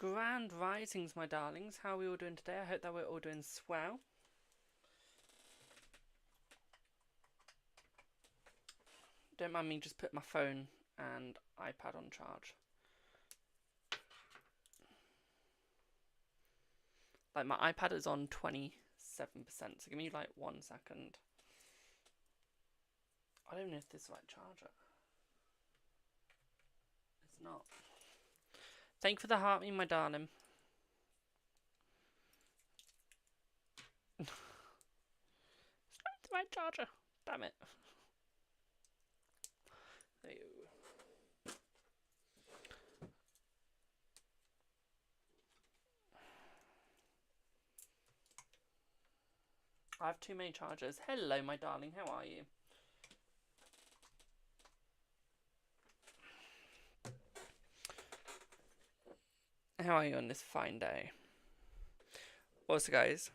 Grand risings, my darlings. How are we all doing today? I hope that we're all doing swell. Don't mind me just put my phone and iPad on charge. Like, my iPad is on 27%, so give me like 1 second. I don't know if this is the right charger. It's not. Thank you for the heart, my darling. It's not the right charger. Damn it. There you go. I have too many chargers. Hello, my darling. How are you? How are you on this fine day? Also, guys,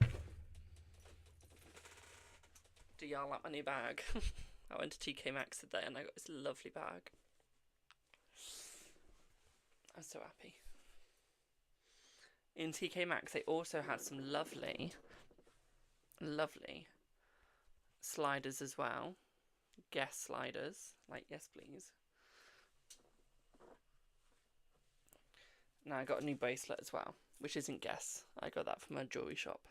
do y'all like my new bag? I went to TK Maxx today and I got this lovely bag. I'm so happy. In TK Maxx, they also had some lovely sliders as well. Guess sliders. Like, yes, please. Now I got a new bracelet as well, which isn't Guess. I got that from a jewellery shop.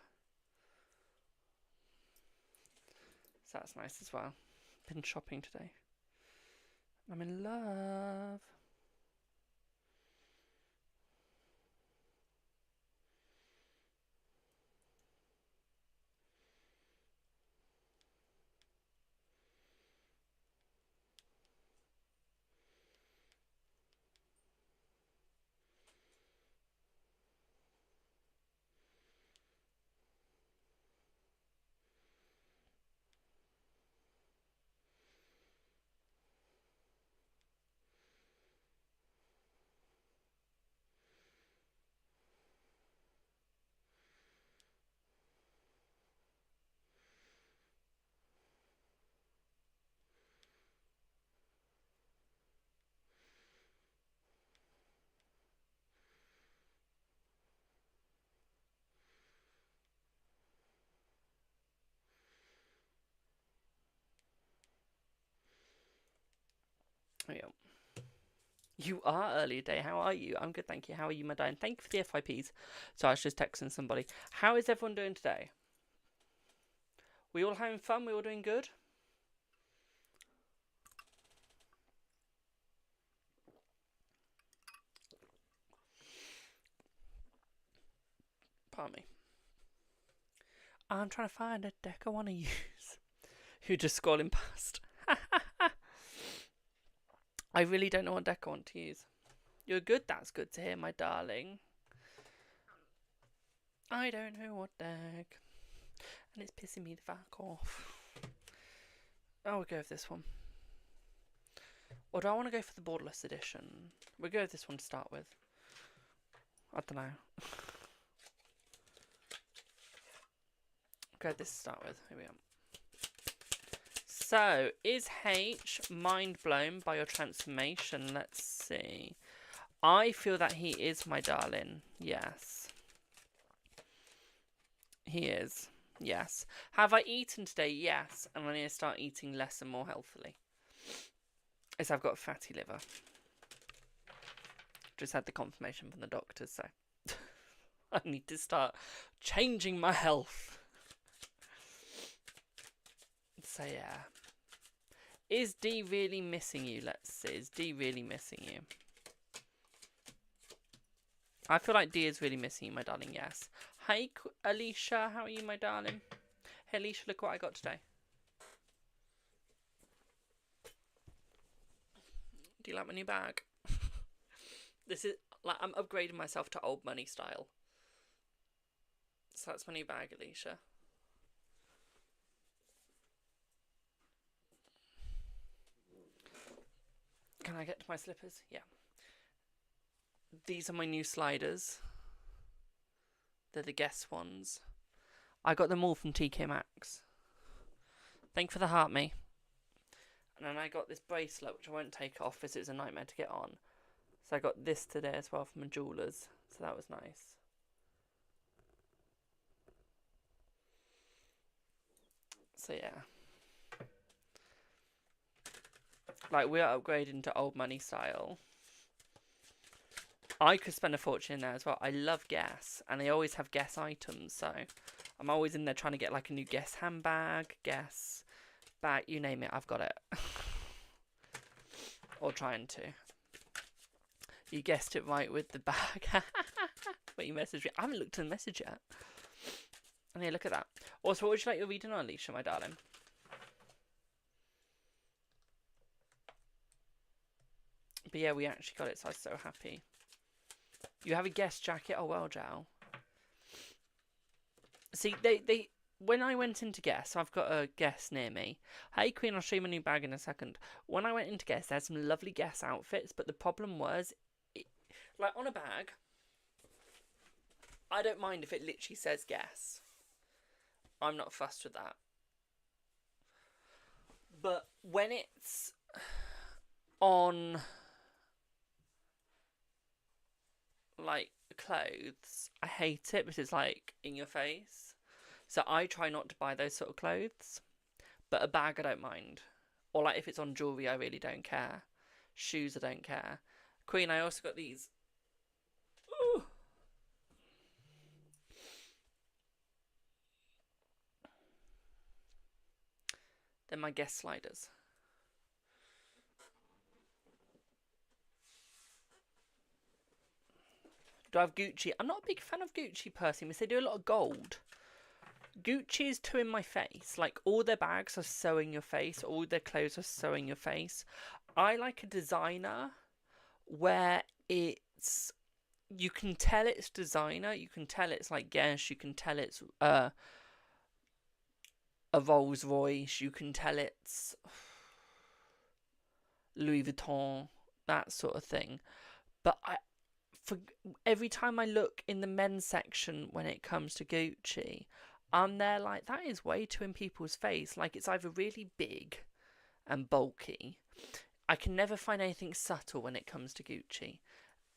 So that's nice as well. Been shopping today. I'm in love. Oh, yeah. You are early day. How are you? I'm good, thank you. How are you, my darling? Thank you for the FIPs. So I was just texting somebody. How is everyone doing today? We all having fun? We all doing good? Pardon me. I'm trying to find a deck I want to use. Who just scrolling past? I really don't know what deck I want to use. You're good? That's good to hear, my darling. I don't know what deck. And it's pissing me the fuck off. Oh, we'll go with this one. Or do I want to go for the borderless edition? We'll go with this one to start with. I don't know. Go with this to start with. Here we are. So, is H mind blown by your transformation? Let's see. I feel that he is, my darling. Yes. He is. Yes. Have I eaten today? Yes. And I need to start eating less and more healthily. As I've got a fatty liver. Just had the confirmation from the doctors, so I need to start changing my health. So yeah. Is D really missing you? Let's see. Is D really missing you? I feel like D is really missing you, my darling. Yes. Hi, Alicia. How are you, my darling? Hey, Alicia, look what I got today. Do you like my new bag? This is like I'm upgrading myself to old money style. So that's my new bag, Alicia. Can I get to my slippers? Yeah. These are my new sliders. They're the Guess ones. I got them all from TK Maxx. Thank you for the heart, me. And then I got this bracelet, which I won't take off because it's a nightmare to get on. So I got this today as well from a jeweller's. So that was nice. So yeah. Like, we're upgrading to old money style. I could spend a fortune in there as well. I love Guess, and they always have Guess items, so I'm always in there trying to get like a new Guess handbag, Guess bag, you name it, I've got it. Or trying to. You guessed it right with the bag. But you messaged me. I haven't looked at the message yet. And yeah, look at that. Also, what would you like your reading on, Alicia, my darling? But yeah, we actually got it, so I was so happy. You have a Guess jacket? Oh, well, Jow. See, they when I went into Guess, I've got a Guess near me. Hey, Queen, I'll show you my new bag in a second. When I went into Guess, there's some lovely Guess outfits, but the problem was, like, on a bag, I don't mind if it literally says Guess. I'm not fussed with that. But when it's on, like, clothes, I hate it because it's, like, in your face. So I try not to buy those sort of clothes. But a bag, I don't mind. Or, like, if it's on jewellery, I really don't care. Shoes, I don't care. Queen, I also got these. Ooh. They're my Guess sliders. Do I have Gucci? I'm not a big fan of Gucci personally, because they do a lot of gold. Gucci is too in my face. Like, all their bags are so in your face. All their clothes are so in your face. I like a designer where it's... You can tell it's designer. You can tell it's like Guess. You can tell it's a Rolls Royce. You can tell it's Louis Vuitton. That sort of thing. But for every time I look in the men's section when it comes to Gucci, I'm there like, that is way too in people's face. Like, it's either really big and bulky. I can never find anything subtle when it comes to Gucci.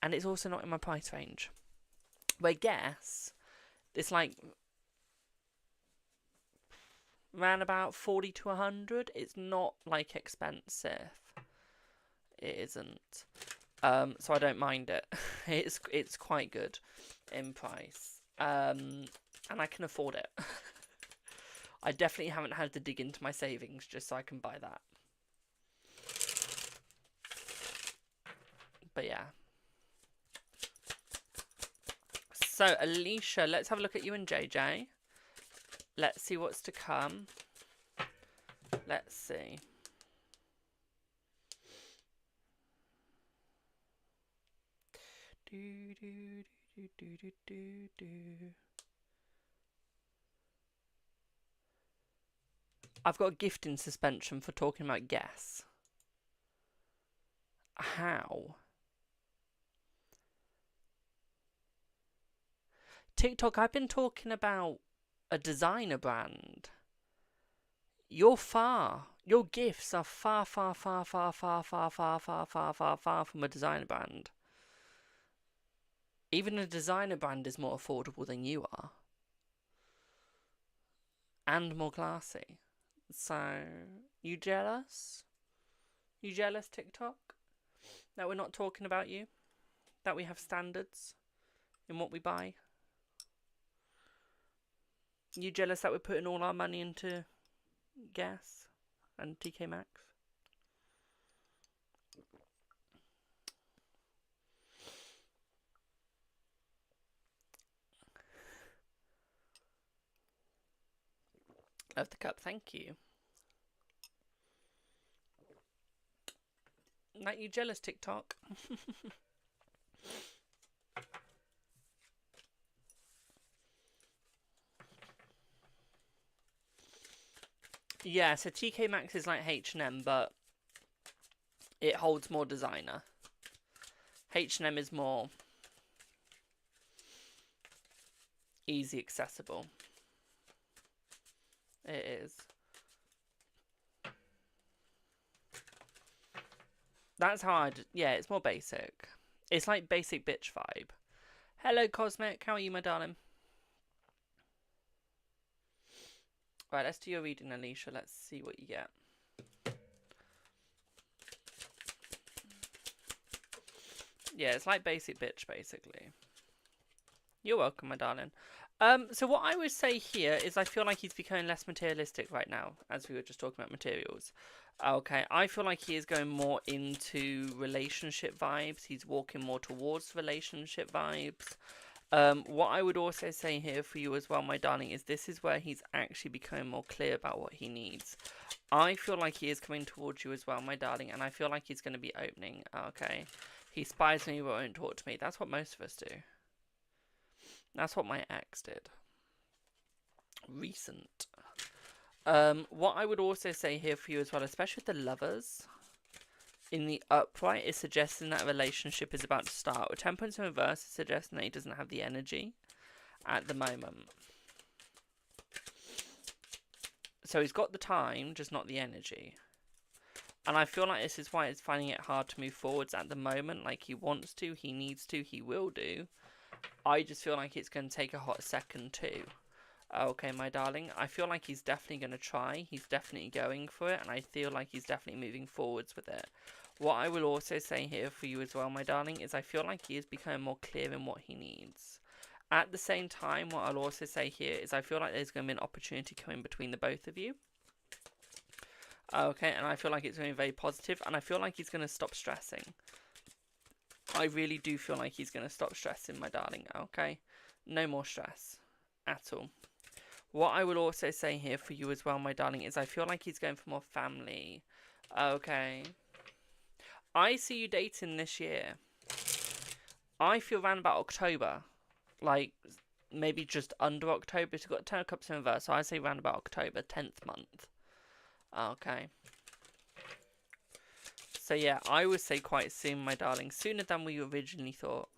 And it's also not in my price range. But I guess it's like around about 40 to 100. It's not like expensive. It isn't. So I don't mind it. It's quite good in price. And I can afford it. I definitely haven't had to dig into my savings just so I can buy that. But yeah. So, Alicia, let's have a look at you and JJ. Let's see what's to come. Let's see. I've got a gift in suspension for talking about Guess. How? TikTok, I've been talking about a designer brand. Your gifts are far from a designer brand. Even a designer brand is more affordable than you are. And more classy. So, you jealous? You jealous, TikTok? That we're not talking about you? That we have standards in what we buy? You jealous that we're putting all our money into Guess and TK Maxx? Love the cup, thank you. Not you jealous, TikTok? Yeah, so TK Maxx is like H&M, but it holds more designer. H&M is more easy accessible. It is. That's how yeah, it's more basic. It's like basic bitch vibe. Hello, Cosmic. How are you, my darling? Right, let's do your reading, Alicia. Let's see what you get. Yeah, it's like basic bitch, basically. You're welcome, my darling. So what I would say here is I feel like he's becoming less materialistic right now, as we were just talking about materials. Okay, I feel like he is going more into relationship vibes. He's walking more towards relationship vibes. What I would also say here for you as well, my darling, is this is where he's actually becoming more clear about what he needs. I feel like he is coming towards you as well, my darling, and I feel like he's going to be opening. Okay, he spies me but won't talk to me. That's what most of us do. That's what my ex did. Recent. What I would also say here for you as well, especially with the lovers, in the upright, is suggesting that a relationship is about to start. With Temperance in reverse is suggesting that he doesn't have the energy at the moment. So he's got the time, just not the energy. And I feel like this is why it's finding it hard to move forwards at the moment. Like he wants to, he needs to, he will do. I just feel like it's going to take a hot second too. Okay, my darling, I feel like he's definitely going to try. He's definitely going for it, and I feel like he's definitely moving forwards with it. What I will also say here for you as well, my darling, is I feel like he is becoming more clear in what he needs. At the same time, what I'll also say here is I feel like there's going to be an opportunity coming between the both of you. Okay, and I feel like it's going to be very positive, and I feel like he's going to stop stressing. I really do feel like he's going to stop stressing, my darling, okay? No more stress at all. What I will also say here for you as well, my darling, is I feel like he's going for more family. Okay. I see you dating this year. I feel around about October. Like, maybe just under October. It's got 10 of Cups in reverse, so I say around about October, 10th month. Okay. So yeah, I would say quite soon, my darling. Sooner than we originally thought.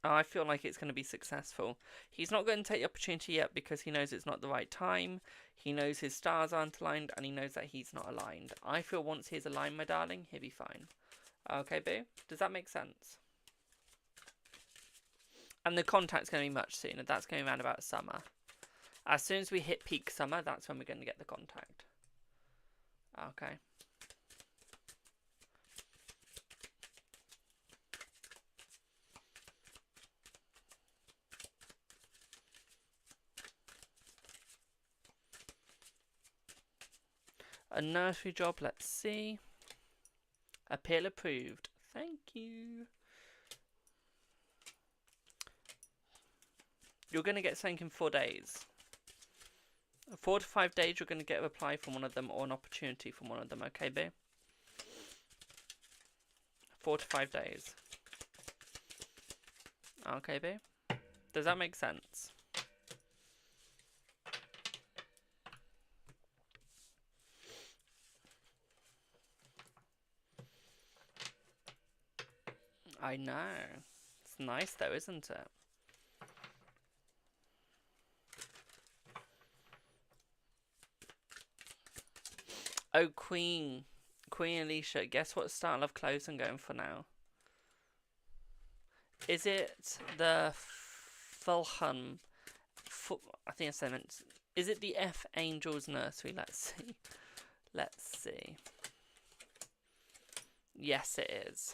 I feel like it's going to be successful. He's not going to take the opportunity yet because he knows it's not the right time. He knows his stars aren't aligned and he knows that he's not aligned. I feel once he's aligned, my darling, he'll be fine. Okay, boo? Does that make sense? And the contact's going to be much sooner. That's going around about summer. As soon as we hit peak summer, that's when we're going to get the contact. Okay. A nursery job, let's see. Appeal approved. Thank you. You're going to get something in 4 days. 4 to 5 days, you're going to get a reply from one of them or an opportunity from one of them, okay, boo? 4 to 5 days. Okay, boo? Does that make sense? I know. It's nice though, isn't it? Oh, Queen Alicia, guess what style of clothes I'm going for now? Is it the Fulham? I think I meant. Is it the F Angels Nursery? Let's see. Let's see. Yes, it is.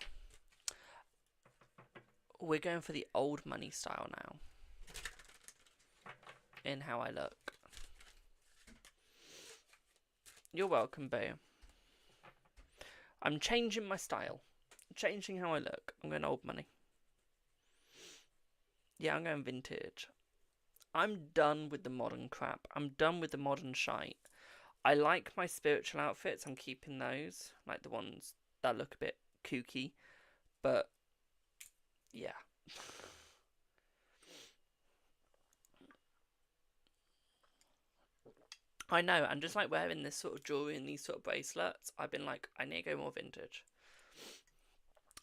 We're going for the old money style now. In how I look. You're welcome, boo. I'm changing my style. Changing how I look. I'm going old money. Yeah, I'm going vintage. I'm done with the modern crap. I'm done with the modern shite. I like my spiritual outfits. I'm keeping those. Like the ones that look a bit kooky. But, yeah. I know, and just like wearing this sort of jewellery and these sort of bracelets, I've been like, I need to go more vintage.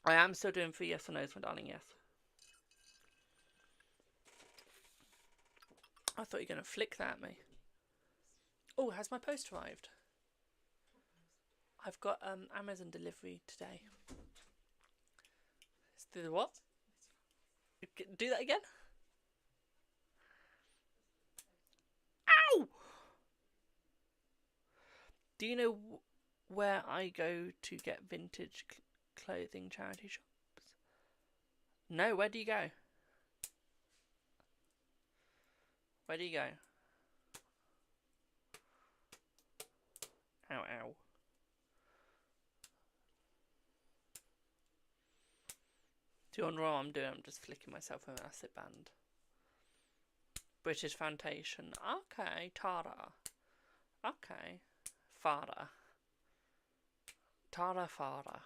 I am still doing 3 yes or no's, my darling, yes. I thought you were going to flick that at me. Oh, has my post arrived? I've got Amazon delivery today. The what? Do that again? Ow! Do you know where I go to get vintage clothing charity shops? No, where do you go? Where do you go? Ow, ow. Do you wonder what I'm doing? I'm just flicking myself with an acid band. British Foundation. Okay, Tara. Okay. Fara. Tara Fara.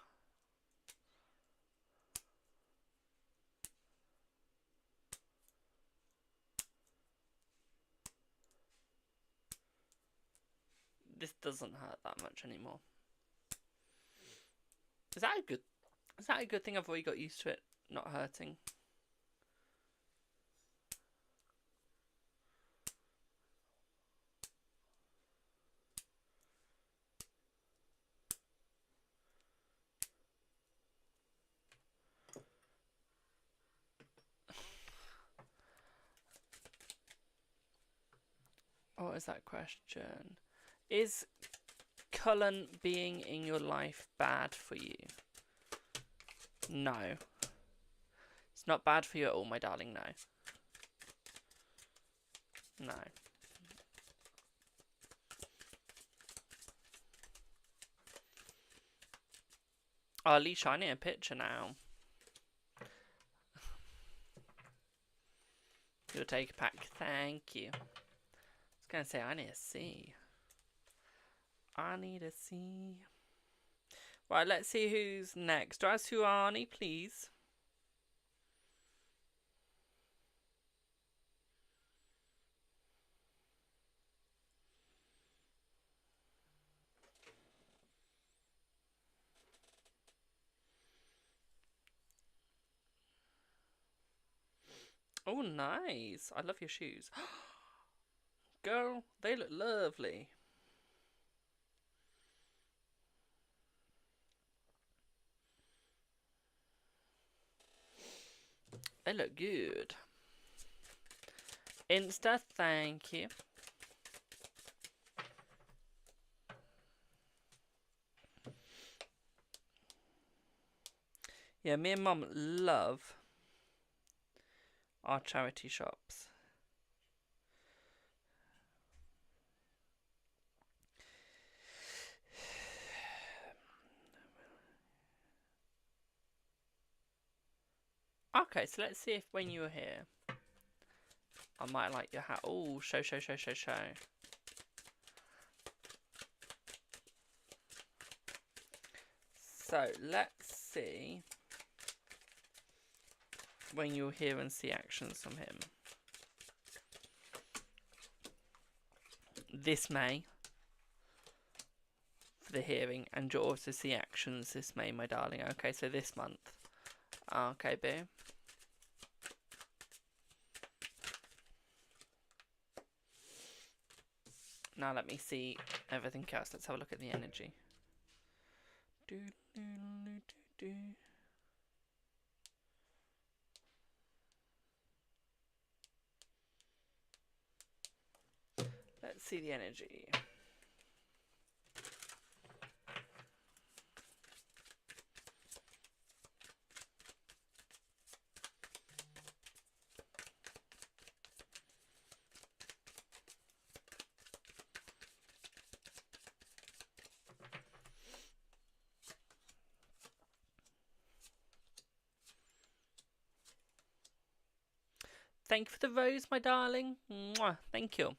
This doesn't hurt that much anymore. Is that a good thing? I've already got used to it not hurting. What is that question? Is Cullen being in your life bad for you? No. It's not bad for you at all, my darling, no. No. Oh, at least I need a picture now. You'll take a pack. Thank you. I was going to say, I need to see. I need to see. Right, let's see who's next. Dress who Arnie, please. Oh, nice. I love your shoes. Girl, they look lovely. They look good. Insta, thank you. Yeah, me and Mum love our charity shops. Okay, so let's see if when you were here, I might like your hat. Oh, show. So, let's see when you'll hear and see actions from him. This May, for the hearing, and you'll also see actions this May, my darling. Okay, so this month. Okay, boo. Now let me see everything else. Let's have a look at the energy. Let's see the energy. Thank you for the rose, my darling. Mwah, thank you.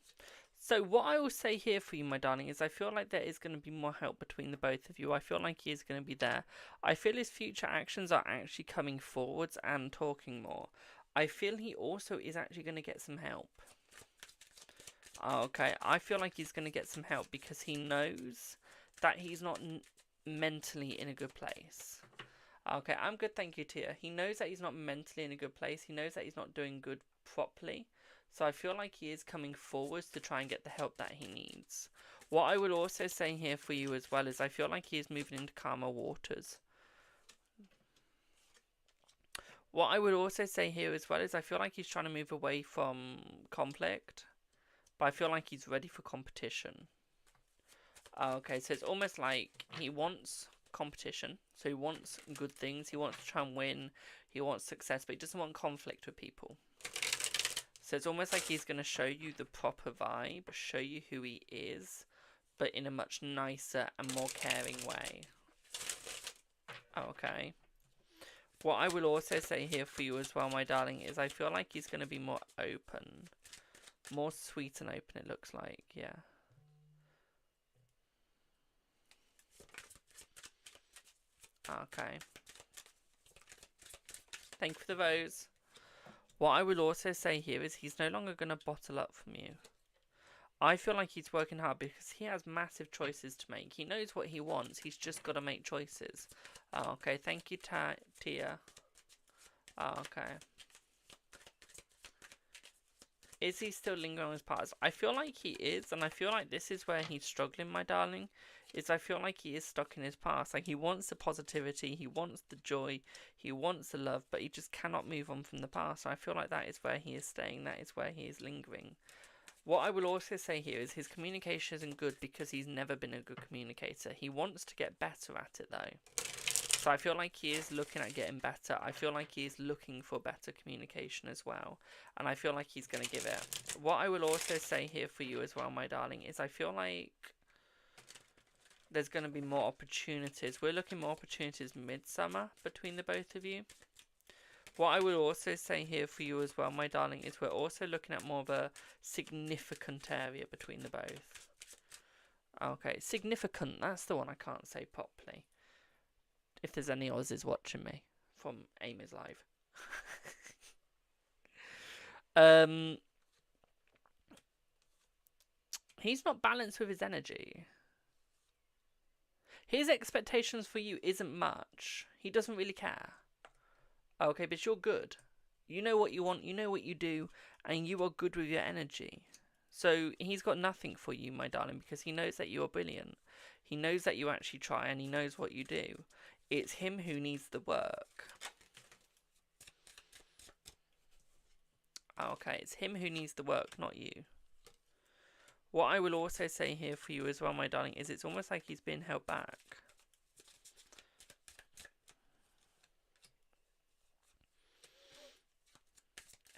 So what I will say here for you, my darling, is I feel like there is going to be more help between the both of you. I feel like he is going to be there. I feel his future actions are actually coming forwards and talking more. I feel he also is actually going to get some help. Okay, I feel like he's going to get some help because he knows that he's not mentally in a good place. Okay, I'm good, thank you, Tia. He knows that he's not mentally in a good place. He knows that he's not doing good properly. So I feel like he is coming forwards to try and get the help that he needs. What I will also say here for you as well is I feel like he is moving into calmer waters. What I would also say here as well is I feel like he's trying to move away from conflict, but I feel like he's ready for competition. Okay, so it's almost like he wants competition, so he wants good things, he wants to try and win, he wants success, but he doesn't want conflict with people. So it's almost like he's going to show you the proper vibe, show you who he is, but in a much nicer and more caring way. Okay. What I will also say here for you as well, my darling, is I feel like he's going to be more open. More sweet and open, it looks like, yeah. Okay. Thank you for the rose. What I will also say here is he's no longer going to bottle up from you. I feel like he's working hard because he has massive choices to make. He knows what he wants. He's just got to make choices. Okay, thank you, Tia. Okay. Is he still lingering on his past? I feel like he is, and I feel like this is where he's struggling, my darling. Is I feel like he is stuck in his past. Like, he wants the positivity, he wants the joy, he wants the love, but he just cannot move on from the past. So I feel like that is where he is staying, that is where he is lingering. What I will also say here is his communication isn't good because he's never been a good communicator. He wants to get better at it, though. So I feel like he is looking at getting better. I feel like he is looking for better communication as well. And I feel like he's going to give it. What I will also say here for you as well, my darling, is I feel like there's going to be more opportunities. We're looking more opportunities midsummer between the both of you. What I will also say here for you as well, my darling, is we're also looking at more of a significant area between the both. Okay, significant, that's the one I can't say properly. If there's any Aussies watching me from Amy's Live. He's not balanced with his energy. His expectations for you isn't much. He doesn't really care. Okay, but you're good. You know what you want, you know what you do, and you are good with your energy. So he's got nothing for you, my darling, because he knows that you are brilliant. He knows that you actually try, and he knows what you do. It's him who needs the work. Okay, it's him who needs the work, not you. What I will also say here for you as well, my darling, is it's almost like he's being held back.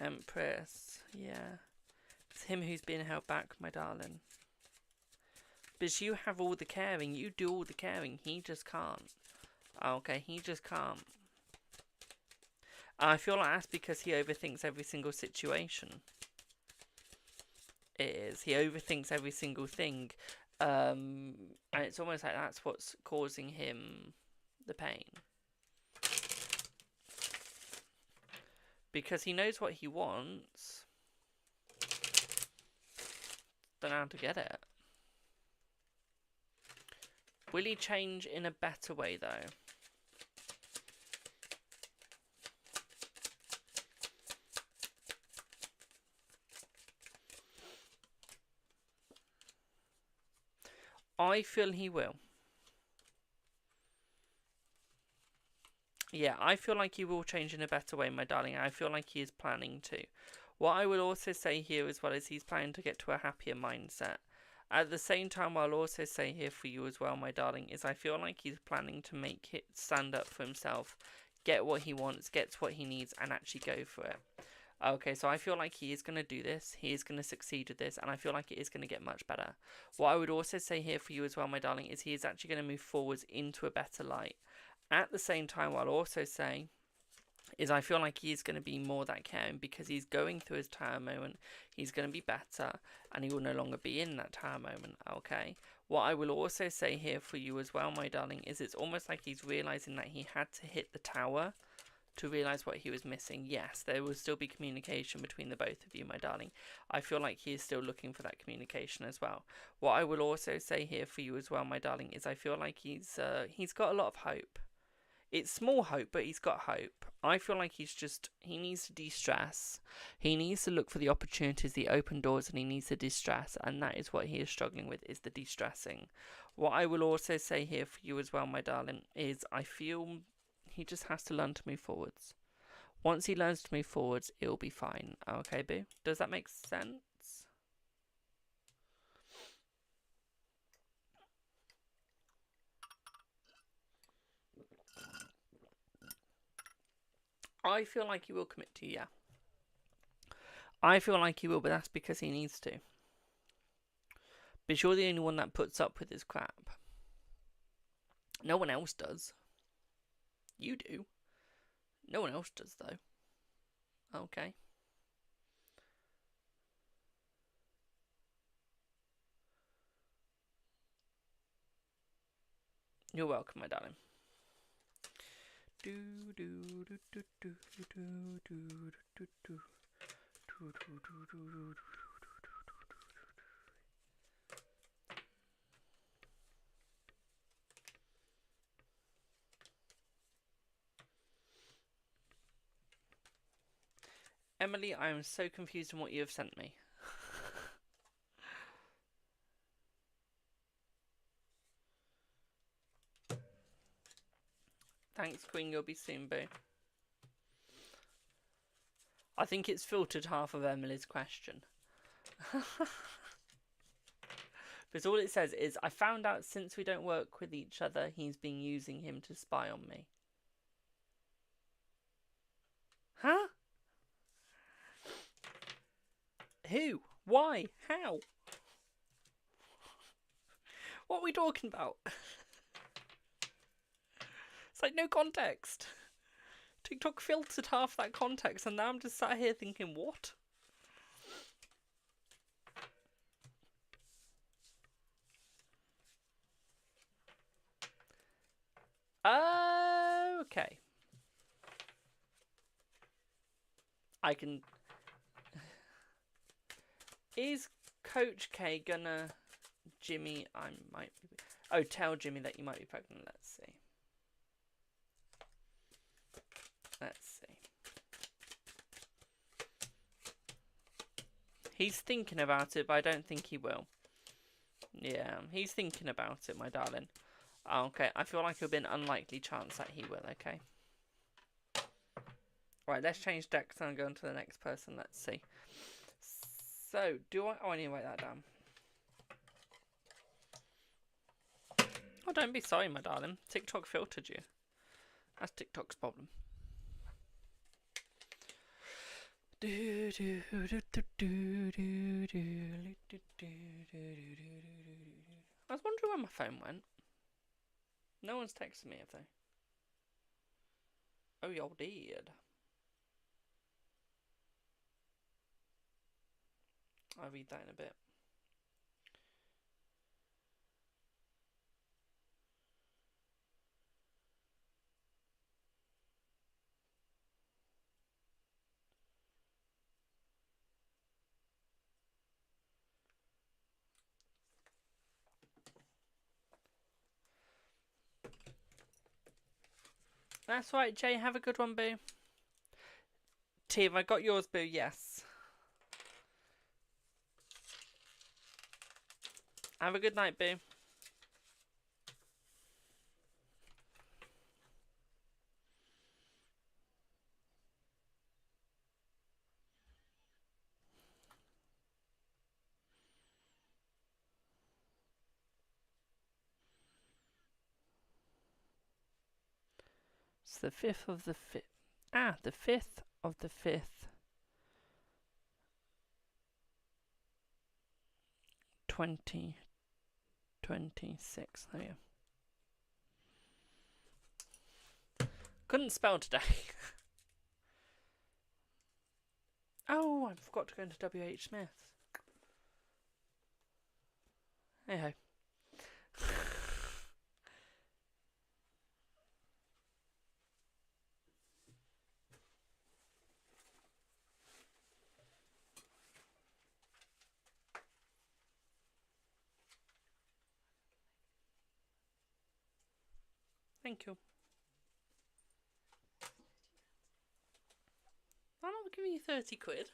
Empress, yeah. It's him who's being held back, my darling. Because you have all the caring, you do all the caring, he just can't. Okay, he just can't. I feel like that's because he overthinks every single situation. It is. He overthinks every single thing. And it's almost like that's what's causing him the pain. Because he knows what he wants. Don't know how to get it. Will he change in a better way, though? I feel he will. Yeah, I feel like he will change in a better way, my darling. I feel like he is planning to. What I will also say here as well is he's planning to get to a happier mindset. At the same time, I'll also say here for you as well, my darling, is I feel like he's planning to make it stand up for himself, get what he wants, gets what he needs, and actually go for it. Okay, so I feel like he is going to do this, he is going to succeed with this, and I feel like it is going to get much better. What I would also say here for you as well, my darling, is he is actually going to move forwards into a better light. At the same time, what I'll also say is I feel like he's going to be more that caring because he's going through his tower moment, he's going to be better, and he will no longer be in that tower moment, okay? What I will also say here for you as well, my darling, is it's almost like he's realising that he had to hit the tower to realise what he was missing. Yes, there will still be communication between the both of you, my darling. I feel like he is still looking for that communication as well. What I will also say here for you as well, my darling, is I feel like he's got a lot of hope. It's small hope, but he's got hope. I feel like he needs to de-stress. He needs to look for the opportunities, the open doors, and he needs to de-stress. And that is what he is struggling with, is the de-stressing. What I will also say here for you as well, my darling, is I feel he just has to learn to move forwards. Once he learns to move forwards, it'll be fine. Okay, boo. Does that make sense? I feel like he will commit to you, yeah. I feel like he will, but that's because he needs to. But you're the only one that puts up with his crap. No one else does. You do. No one else does, though. Okay. You're welcome, my darling. Emily, I am so confused on what you have sent me. Thanks, Queen. You'll be soon, boo. I think it's filtered half of Emily's question. Because all it says is, I found out since we don't work with each other, he's been using him to spy on me. Huh? Who? Why? How? What are we talking about? It's like no context. TikTok filtered half that context and now I'm just sat here thinking, what? Okay. I can... Is Coach K gonna... Jimmy, I might be... Oh, tell Jimmy that you might be pregnant. Let's see. Let's see. He's thinking about it, but I don't think he will. Yeah, he's thinking about it, my darling. Okay, I feel like it'll be an unlikely chance that he will, okay? Right, let's change decks and go on to the next person. Let's see. So, do I... Oh, I need to write that down. Oh, don't be sorry, my darling. TikTok filtered you. That's TikTok's problem. I was wondering where my phone went. No one's texted me, have they? Oh, y'all did. I'll read that in a bit. That's right, Jay. Have a good one, boo. T, have I got yours, boo? Yes. Have a good night, boo. It's the 5th of the 5th. Ah, the 5th of the 5th. 2026. There you go. Couldn't spell today. Oh, I forgot to go into W.H. Smith. Hey ho. Thank you. I'm not giving you 30 quid.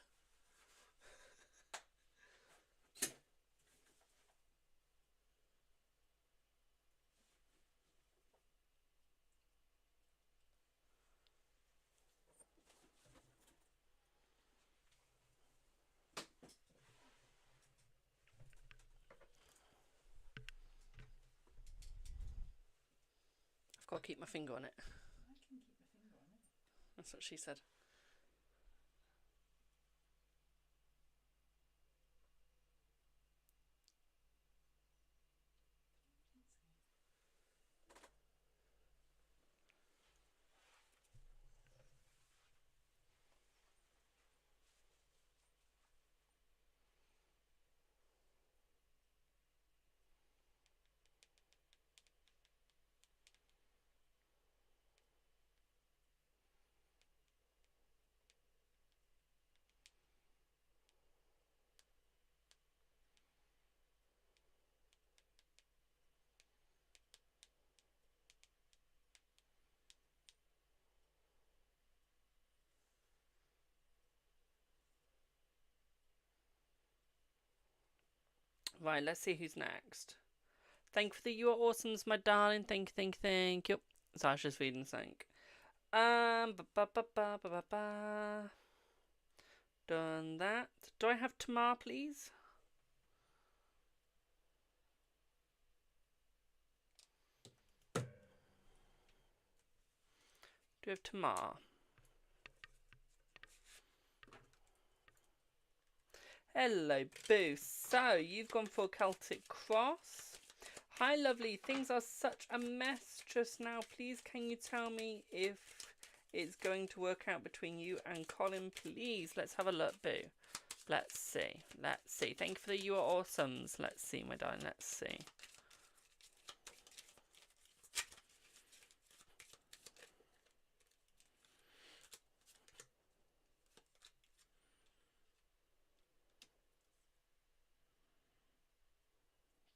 I've got to keep my finger on it. I can keep my finger on it. That's what she said. Right, let's see who's next. Thank you for the you are awesomes, my darling. Thank you. Sasha's feeding sync. Done that. Do I have Tamar, please? Do we have Tamar? Hello, Boo. So, you've gone for Celtic Cross. Hi, lovely. Things are such a mess just now. Please, can you tell me if it's going to work out between you and Colin, please? Let's have a look, Boo. Let's see. Let's see. Thank you for the you are awesomes. Let's see, my darling. Let's see.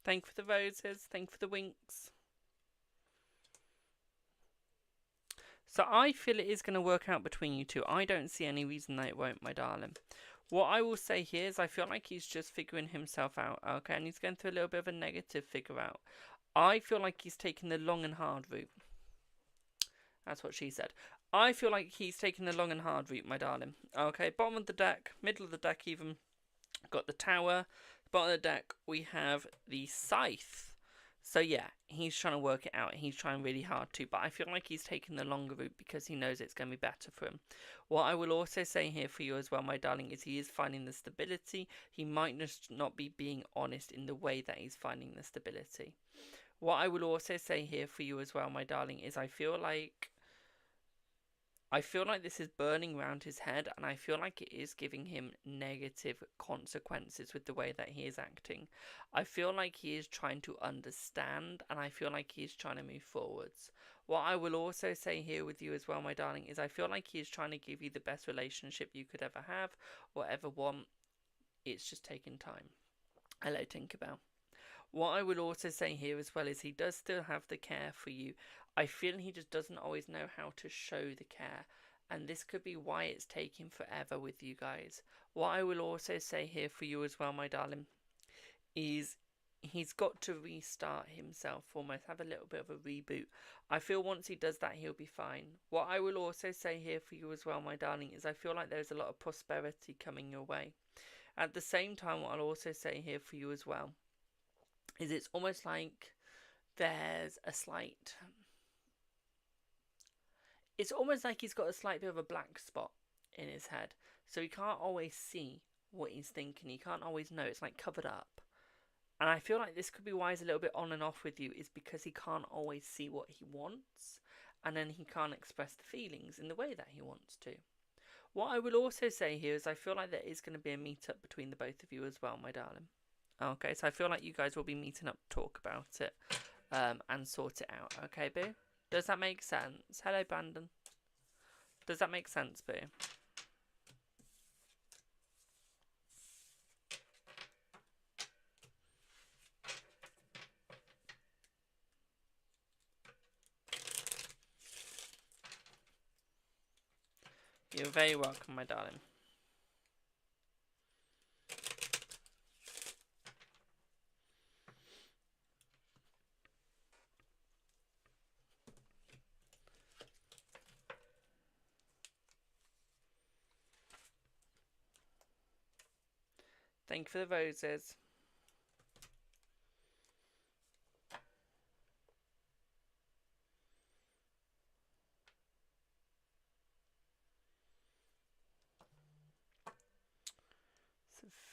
Thank you for the roses. Thank you for the winks. So I feel it is going to work out between you two. I don't see any reason that it won't, my darling. What I will say here is I feel like he's just figuring himself out, okay? And he's going through a little bit of a negative figure out. I feel like he's taking the long and hard route. That's what she said. I feel like he's taking the long and hard route, my darling. Okay, bottom of the deck, middle of the deck even. Got the tower. Bottom of the deck, we have the scythe. So yeah, he's trying to work it out. He's trying really hard to, but I feel like he's taking the longer route because he knows it's going to be better for him. What I will also say here for you as well, my darling, is he is finding the stability. He might just not be being honest in the way that he's finding the stability. What I will also say here for you as well, my darling, is I feel like this is burning around his head, and I feel like it is giving him negative consequences with the way that he is acting. I feel like he is trying to understand, and I feel like he is trying to move forwards. What I will also say here with you as well, my darling, is I feel like he is trying to give you the best relationship you could ever have or ever want. It's just taking time. Hello, Tinkerbell. What I will also say here as well is he does still have the care for you. I feel he just doesn't always know how to show the care, and this could be why it's taking forever with you guys. What I will also say here for you as well, my darling, is he's got to restart himself, almost have a little bit of a reboot. I feel once he does that, he'll be fine. What I will also say here for you as well, my darling, is I feel like there's a lot of prosperity coming your way. At the same time, what I'll also say here for you as well is it's almost like there's a slight... It's almost like he's got a slight bit of a black spot in his head. So he can't always see what he's thinking. He can't always know. It's like covered up. And I feel like this could be why he's a little bit on and off with you, is because he can't always see what he wants. And then he can't express the feelings in the way that he wants to. What I will also say here is I feel like there is going to be a meet-up between the both of you as well, my darling. Okay, so I feel like you guys will be meeting up to talk about it and sort it out. Okay, Boo? Does that make sense? Hello, Brandon. Does that make sense, Boo? You're very welcome, my darling. Thank you for the roses.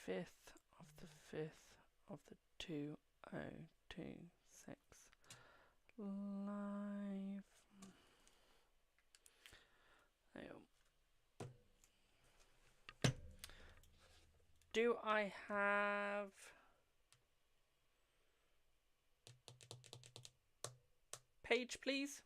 5th of the 5th of the 2026 live. There you go. Do I have page, please?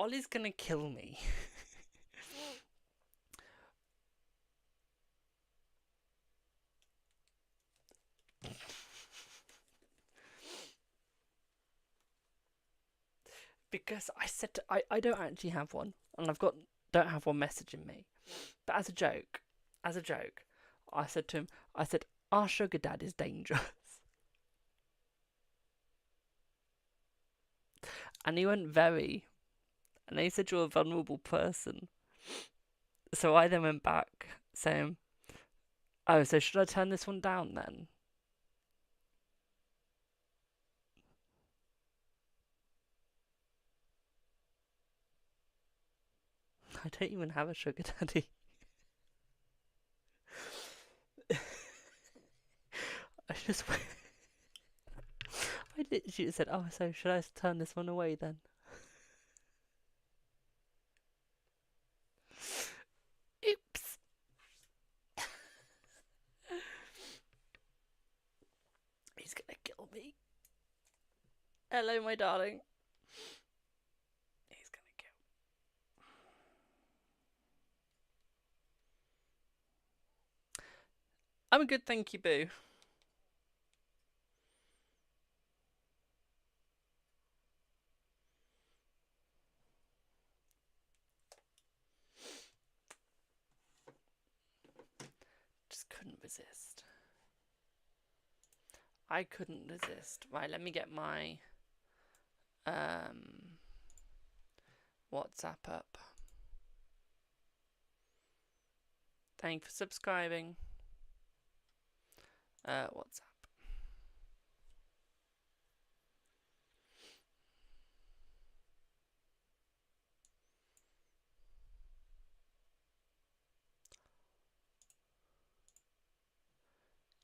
Ollie's gonna kill me. Because I said I don't actually have one, and don't have one messaging me. But as a joke, I said to him, our sugar dad is dangerous. And he went very, and he said you're a vulnerable person. So I then went back saying, oh, so should I turn this one down then? I don't even have a sugar daddy. I literally said, oh, so should I turn this one away then? Oops. He's gonna kill me. Hello, my darling. He's gonna kill. I'm good, thank you, boo. Just couldn't resist. I couldn't resist. Right, let me get my WhatsApp up. Thank you for subscribing. WhatsApp.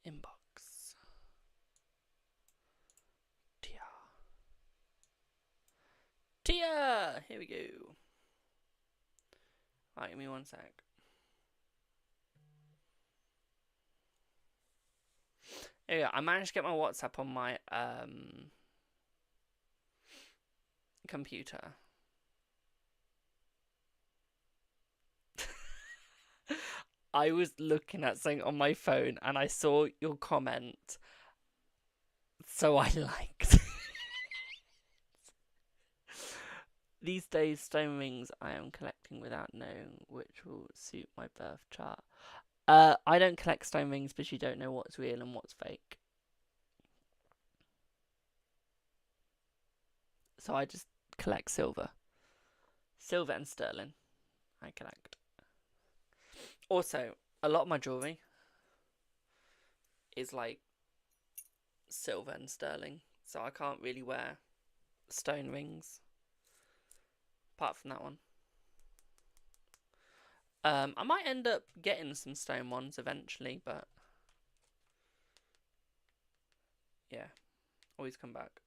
Inbox. Tia! Here we go. Right, give me one sec. There we go. I managed to get my WhatsApp on my computer. I was looking at something on my phone and I saw your comment, so I liked. These days, stone rings I am collecting without knowing which will suit my birth chart. I don't collect stone rings because you don't know what's real and what's fake. So I just collect silver. Silver and sterling I collect. Also, a lot of my jewellery is like silver and sterling, so I can't really wear stone rings apart from that one. I might end up getting some stone ones eventually, but yeah, always come back.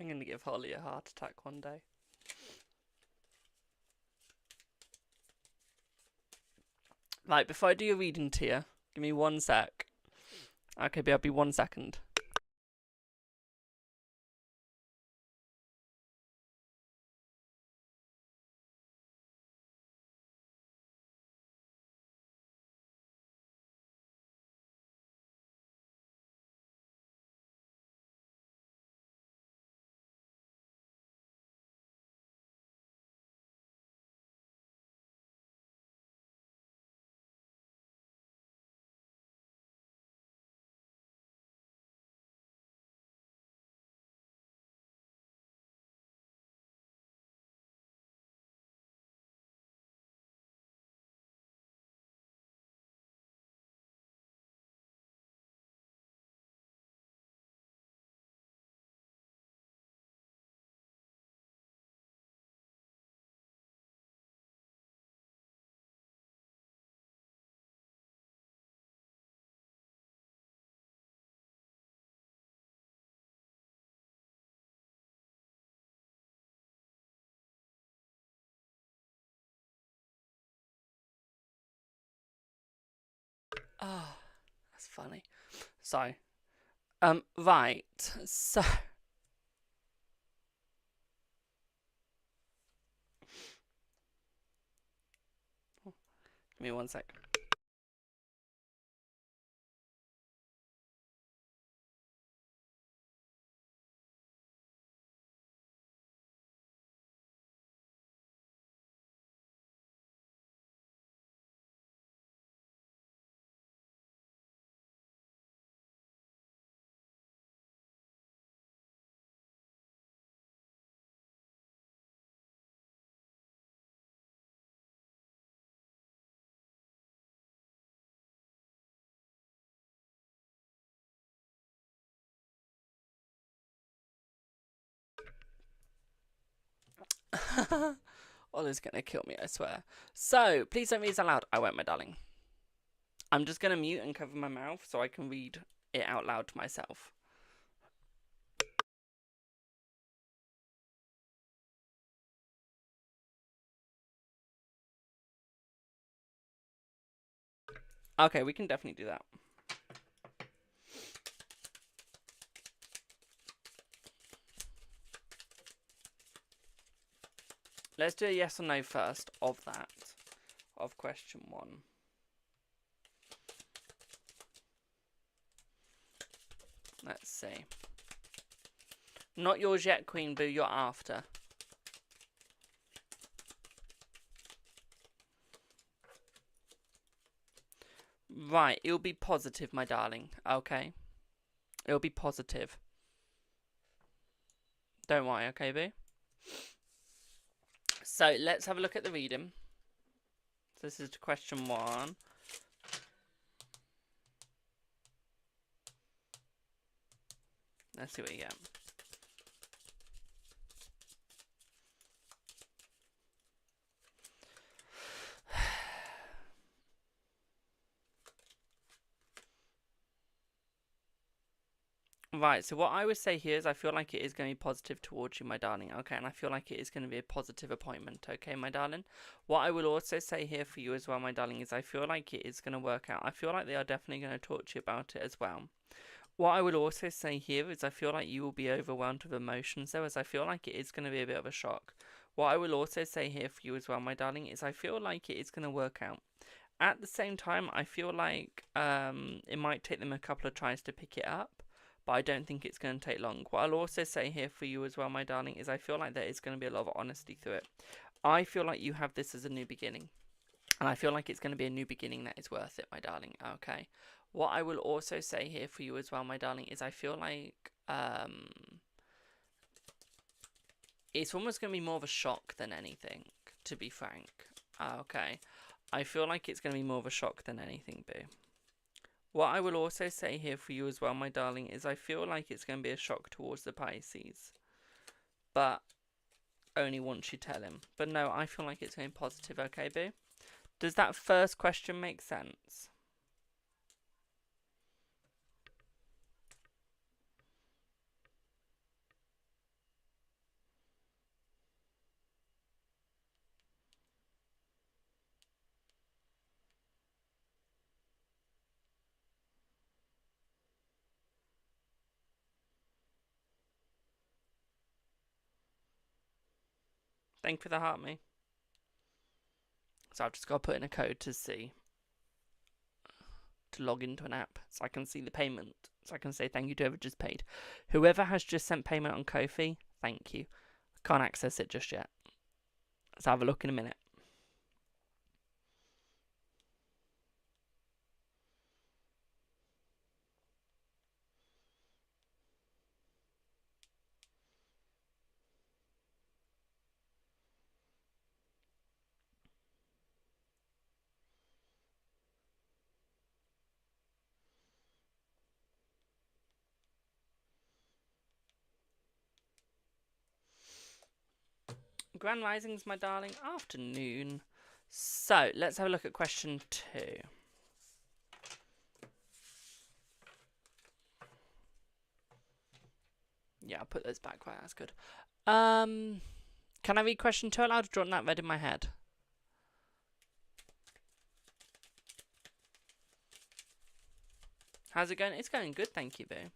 I'm going to give Holly a heart attack one day. Right, before I do your reading, Tia, give me 1 sec. Okay, but I'll be 1 second. Oh, that's funny. Sorry. Right. So. Give me 1 sec. Ollie's gonna kill me, I swear. So, please don't read this out loud. I won't, my darling. I'm just gonna mute and cover my mouth so I can read it out loud to myself. Okay, we can definitely do that. Let's do a yes or no first of that, of question 1. Let's see. Not yours yet, Queen Boo, you're after. Right, it'll be positive, my darling, okay? It'll be positive. Don't worry, okay, Boo? So, let's have a look at the reading. So this is question 1. Let's see what you get. Right, so what I would say here is I feel like it is going to be positive towards you, my darling, okay? And I feel like it is going to be a positive appointment, okay, my darling? What I will also say here for you as well, my darling, is I feel like it is going to work out. I feel like they are definitely going to talk to you about it as well. What I would also say here is I feel like you will be overwhelmed with emotions, though, as I feel like it is going to be a bit of a shock. What I will also say here for you as well, my darling, is I feel like it is going to work out. At the same time, I feel like it might take them a couple of tries to pick it up, but I don't think it's going to take long. What I'll also say here for you as well, my darling, is I feel like there is going to be a lot of honesty through it. I feel like you have this as a new beginning, and I feel like it's going to be a new beginning that is worth it, my darling, okay? What I will also say here for you as well, my darling, is I feel like it's almost going to be more of a shock than anything, to be frank, okay? I feel like it's going to be more of a shock than anything, Boo. What I will also say here for you as well, my darling, is I feel like it's going to be a shock towards the Pisces. But only once you tell him. But no, I feel like it's going positive, okay, Boo? Does that first question make sense? Thank you for the heart, me. So I've just got to put in a code to see. To log into an app so I can see the payment. So I can say thank you to whoever just paid. Whoever has just sent payment on Ko-fi, thank you. Can't access it just yet. Let's have a look in a minute. Grand Risings, my darling. Afternoon. So, let's have a look at question 2. Yeah, I'll put those back. Right, that's good. Can I read question 2 aloud? Drawn that red in my head. How's it going? It's going good, thank you, boo.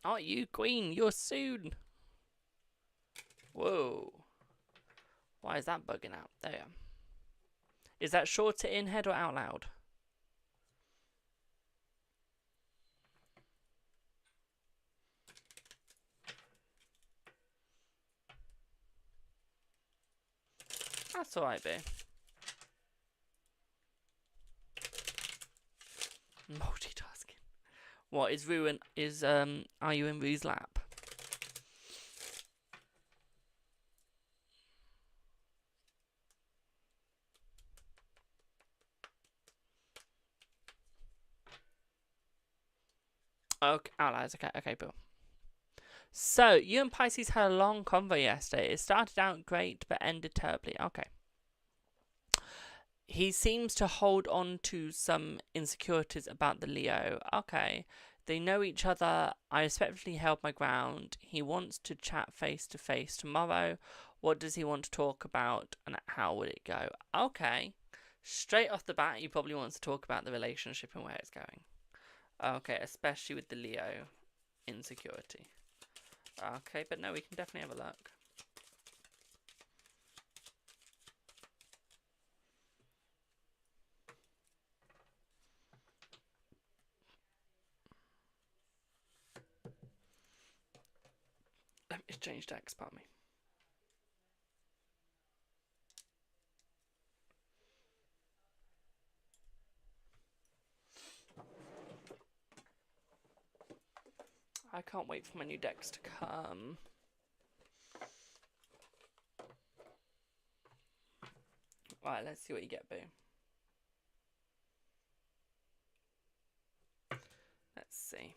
Aren't you, Queen? You're soon. Whoa. Why is that bugging out? There. Is that shorter in head or out loud? That's alright, boo. Multitasking. What is Ruin? Are you in Rue's lap? Okay, allies. Okay, boo. So you and Pisces had a long convo yesterday. It started out great, but ended terribly. Okay. He seems to hold on to some insecurities about the Leo. Okay. They know each other. I respectfully held my ground. He wants to chat face to face tomorrow. What does he want to talk about and how would it go? Okay. Straight off the bat, he probably wants to talk about the relationship and where it's going. Okay, especially with the Leo insecurity. Okay, but no, we can definitely have a look. Let me change decks, pardon me. I can't wait for my new decks to come. Right, let's see what you get, boo. Let's see.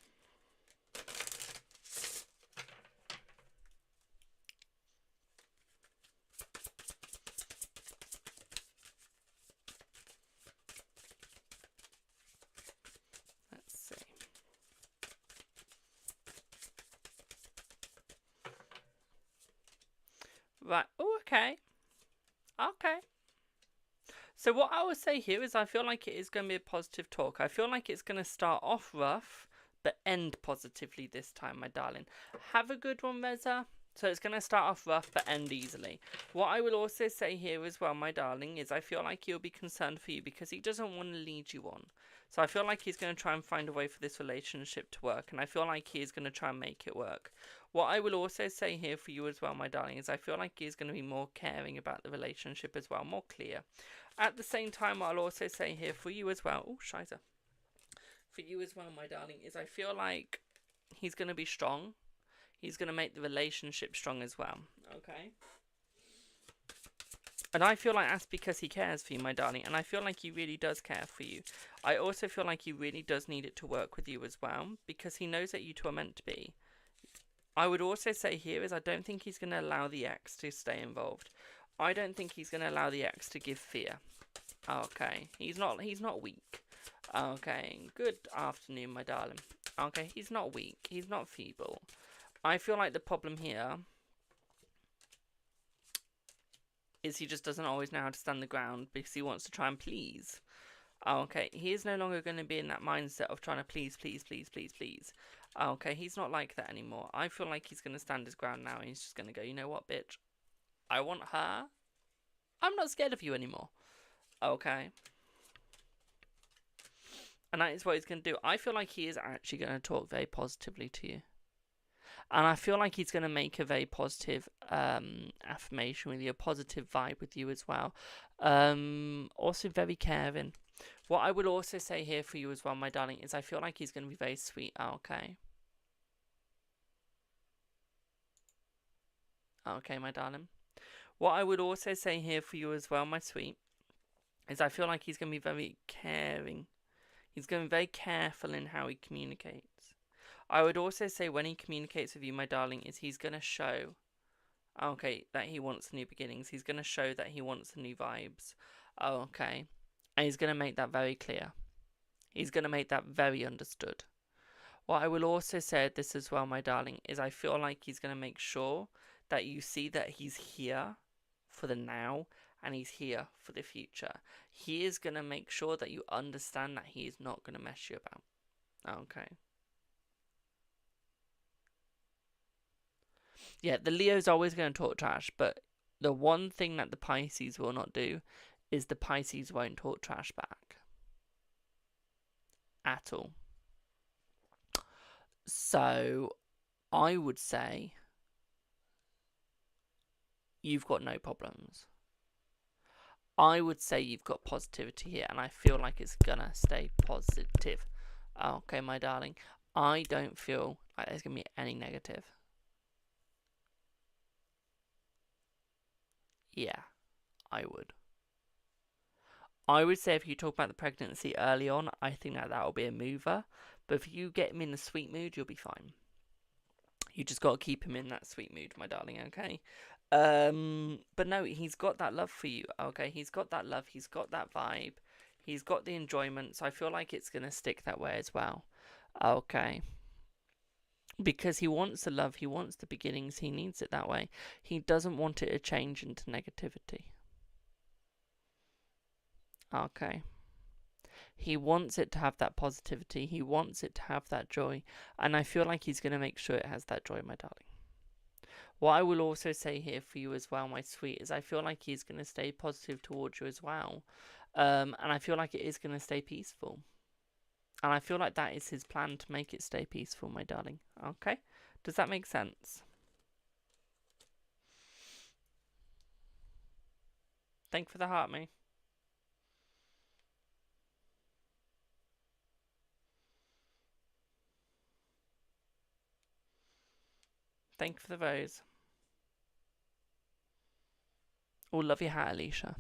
Let's see. Right. Oh, okay. Okay. So what I would say here is I feel like it is going to be a positive talk. I feel like it's going to start off rough, but end positively this time, my darling. Have a good one, Reza. So it's going to start off rough, but end easily. What I will also say here as well, my darling, is I feel like he'll be concerned for you because he doesn't want to lead you on. So I feel like he's going to try and find a way for this relationship to work. And I feel like he is going to try and make it work. What I will also say here for you as well, my darling, is I feel like he's going to be more caring about the relationship as well, more clear. At the same time, I'll also say here for you as well, oh, shizer. For you as well, my darling, is I feel like he's going to be strong. He's going to make the relationship strong as well, okay? And I feel like that's because he cares for you, my darling, and I feel like he really does care for you. I also feel like he really does need it to work with you as well, because he knows that you two are meant to be. I would also say here is I don't think he's going to allow the ex to stay involved. I don't think he's going to allow the ex to give fear. Okay, he's not weak. Okay, good afternoon, my darling. Okay, he's not weak. He's not feeble. I feel like the problem here is he just doesn't always know how to stand the ground because he wants to try and please. Okay, he is no longer going to be in that mindset of trying to please, please, please, please, please. Okay, he's not like that anymore. I feel like he's going to stand his ground now. And he's just going to go, you know what, bitch? I want her. I'm not scared of you anymore. Okay. And that is what he's going to do. I feel like he is actually going to talk very positively to you. And I feel like he's going to make a very positive affirmation with you, a positive vibe with you as well. Also very caring. What I would also say here for you as well, my darling, is I feel like he's going to be very sweet. Okay. Okay, my darling. What I would also say here for you as well, my sweet, is I feel like he's going to be very caring. He's going to be very careful in how he communicates. I would also say when he communicates with you, my darling, is he's going to show, okay, that he wants new beginnings. He's going to show that he wants the new vibes. Okay. And he's going to make that very clear. He's going to make that very understood. What I will also say this as well, my darling, is I feel like he's going to make sure that you see that he's here for the now and he's here for the future. He is going to make sure that you understand that he is not going to mess you about. Okay. Yeah, the Leo's always going to talk trash, but the one thing that the Pisces will not do is the Pisces won't talk trash back. At all. So, I would say you've got no problems. I would say you've got positivity here, and I feel like it's gonna stay positive. Okay, my darling. I don't feel like there's gonna be any negative. Yeah, I would. I would say if you talk about the pregnancy early on, I think that will be a mover. But if you get him in a sweet mood, you'll be fine. You just got to keep him in that sweet mood, my darling, okay? But no, he's got that love for you, okay? He's got that love, he's got that vibe, he's got the enjoyment, so I feel like it's going to stick that way as well, okay? Because he wants the love, he wants the beginnings, he needs it that way. He doesn't want it to change into negativity. Okay. He wants it to have that positivity, he wants it to have that joy, and I feel like he's going to make sure it has that joy, my darling. What I will also say here for you as well, my sweet, is I feel like he's going to stay positive towards you as well. And I feel like it is going to stay peaceful. And I feel like that is his plan to make it stay peaceful, my darling. Okay? Does that make sense? Thank you for the heart, me. Thank you for the rose. Oh, love your hat, Alicia.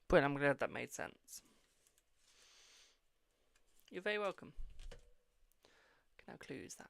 But I'm glad that made sense. You're very welcome. Can I close that?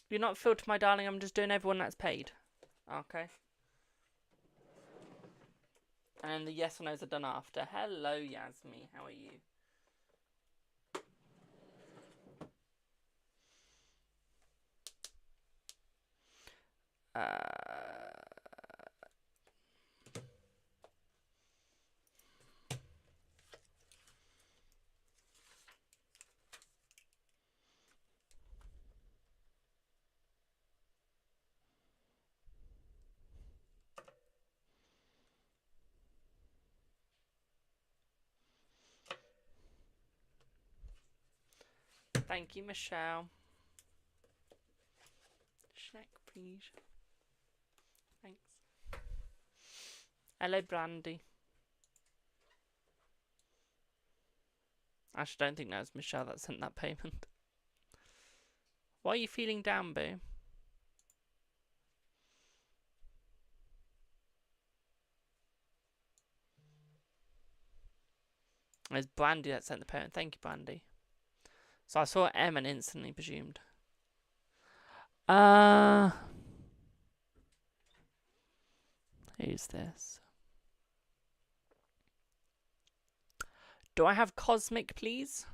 You're not filtered, my darling. I'm just doing everyone that's paid. Okay. And the yes or no's are done after. Hello, Yasmi. How are you? Thank you, Michelle. Snack, please. Thanks. Hello, Brandy. Actually, I don't think that was Michelle that sent that payment. Why are you feeling down, boo? It's Brandy that sent the payment. Thank you, Brandy. So I saw M and instantly presumed. Who's this? Do I have Cosmic, please?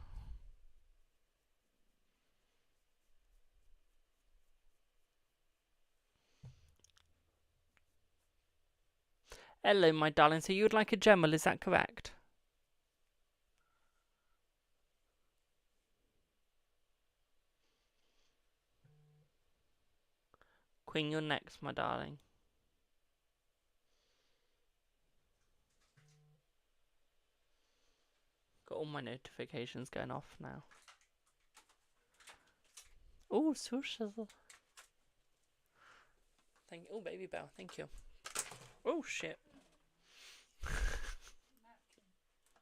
Hello, my darling. So you would like a gemmel, is that correct? Queen, you're next, my darling. Got all my notifications going off now. Oh, sushi. Thank you. Oh, baby bell. Thank you. Oh, shit.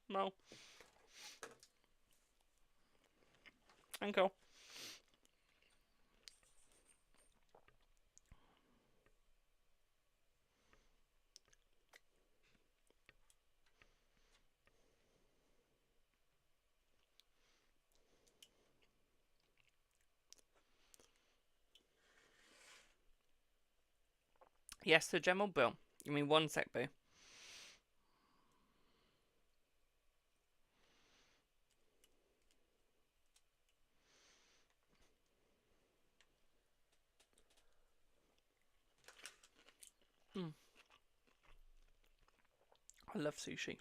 No. Thank you. Yes, the gemmel bill. Give me 1 sec, boo. I love sushi.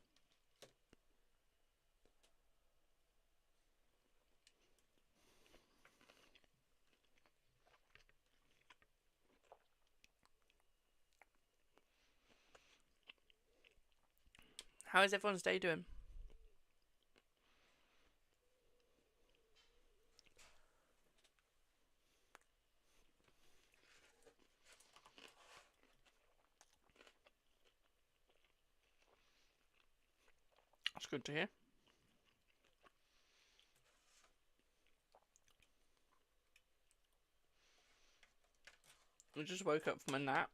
How is everyone's day doing? That's good to hear. I just woke up from a nap.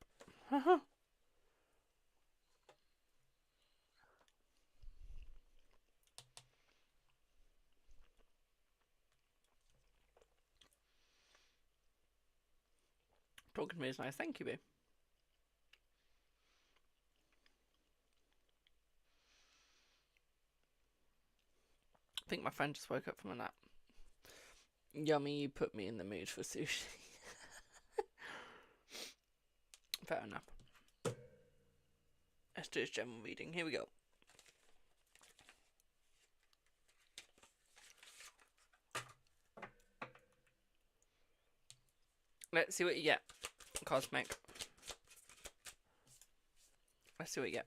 Talking to me is nice. Thank you, boo. I think my friend just woke up from a nap. Yummy, you put me in the mood for sushi. Fair enough. Let's do this general reading. Here we go. Let's see what you get, Cosmic. Let's see what you get.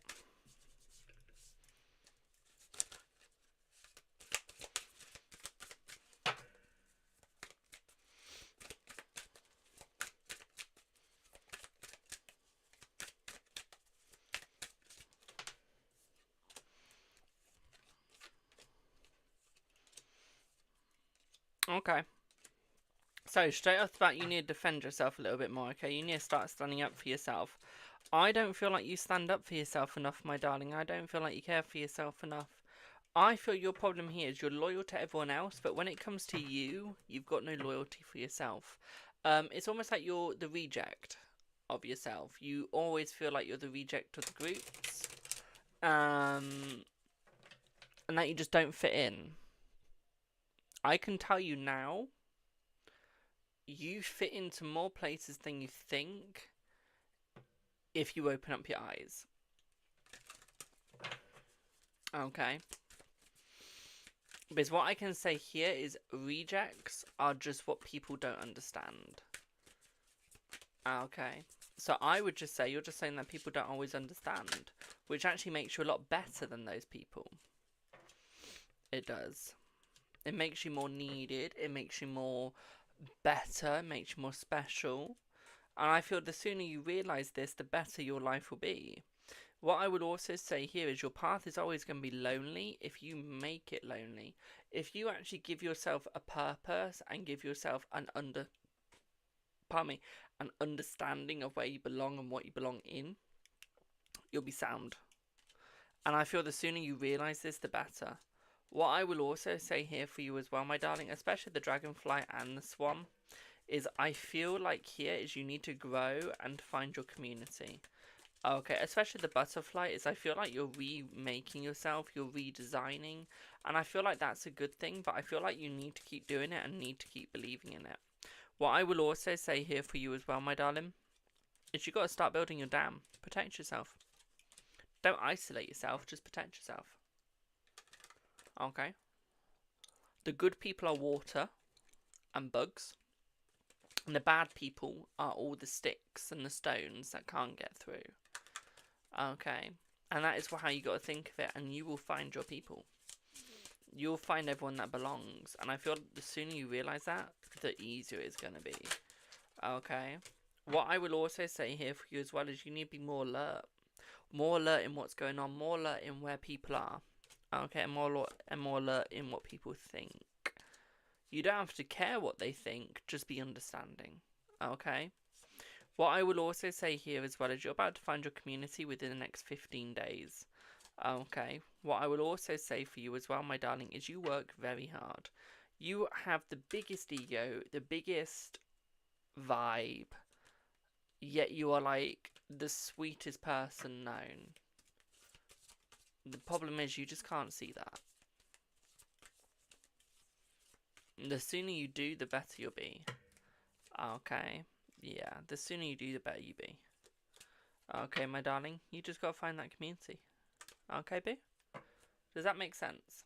Okay. So, straight off the bat, you need to defend yourself a little bit more, okay? You need to start standing up for yourself. I don't feel like you stand up for yourself enough, my darling. I don't feel like you care for yourself enough. I feel your problem here is you're loyal to everyone else, but when it comes to you, you've got no loyalty for yourself. It's almost like you're the reject of yourself. You always feel like you're the reject of the groups. And that you just don't fit in. I can tell you now, you fit into more places than you think if you open up your eyes. Okay. Because what I can say here is rejects are just what people don't understand. Okay. So I would just say, you're just saying that people don't always understand, which actually makes you a lot better than those people. It does. It makes you more needed. It makes you more better. It makes you more special. And I feel the sooner you realise this, the better your life will be. What I would also say here is your path is always going to be lonely if you make it lonely. If you actually give yourself a purpose and give yourself an understanding of where you belong and what you belong in, you'll be sound. And I feel the sooner you realise this, the better. What I will also say here for you as well, my darling, especially the dragonfly and the swan, is I feel like here is you need to grow and find your community. Okay, especially the butterfly is I feel like you're remaking yourself, you're redesigning, and I feel like that's a good thing, but I feel like you need to keep doing it and need to keep believing in it. What I will also say here for you as well, my darling, is you got to start building your dam. Protect yourself. Don't isolate yourself, just protect yourself. Okay? The good people are water and bugs. And the bad people are all the sticks and the stones that can't get through. Okay? And that is how you got to think of it. And you will find your people. You'll find everyone that belongs. And I feel the sooner you realise that, the easier it's going to be. Okay? What I will also say here for you as well is you need to be more alert. More alert in what's going on. More alert in where people are. Okay? And more alert in what people think. You don't have to care what they think, just be understanding. Okay? What I will also say here as well is you're about to find your community within the next 15 days. Okay? What I will also say for you as well, my darling, is you work very hard. You have the biggest ego, the biggest vibe, yet you are like the sweetest person known. The problem is you just can't see that. The sooner you do, the better you'll be. Okay? Yeah, the sooner you do, the better you be. Okay, my darling, you just gotta find that community. Okay, boo? Does that make sense?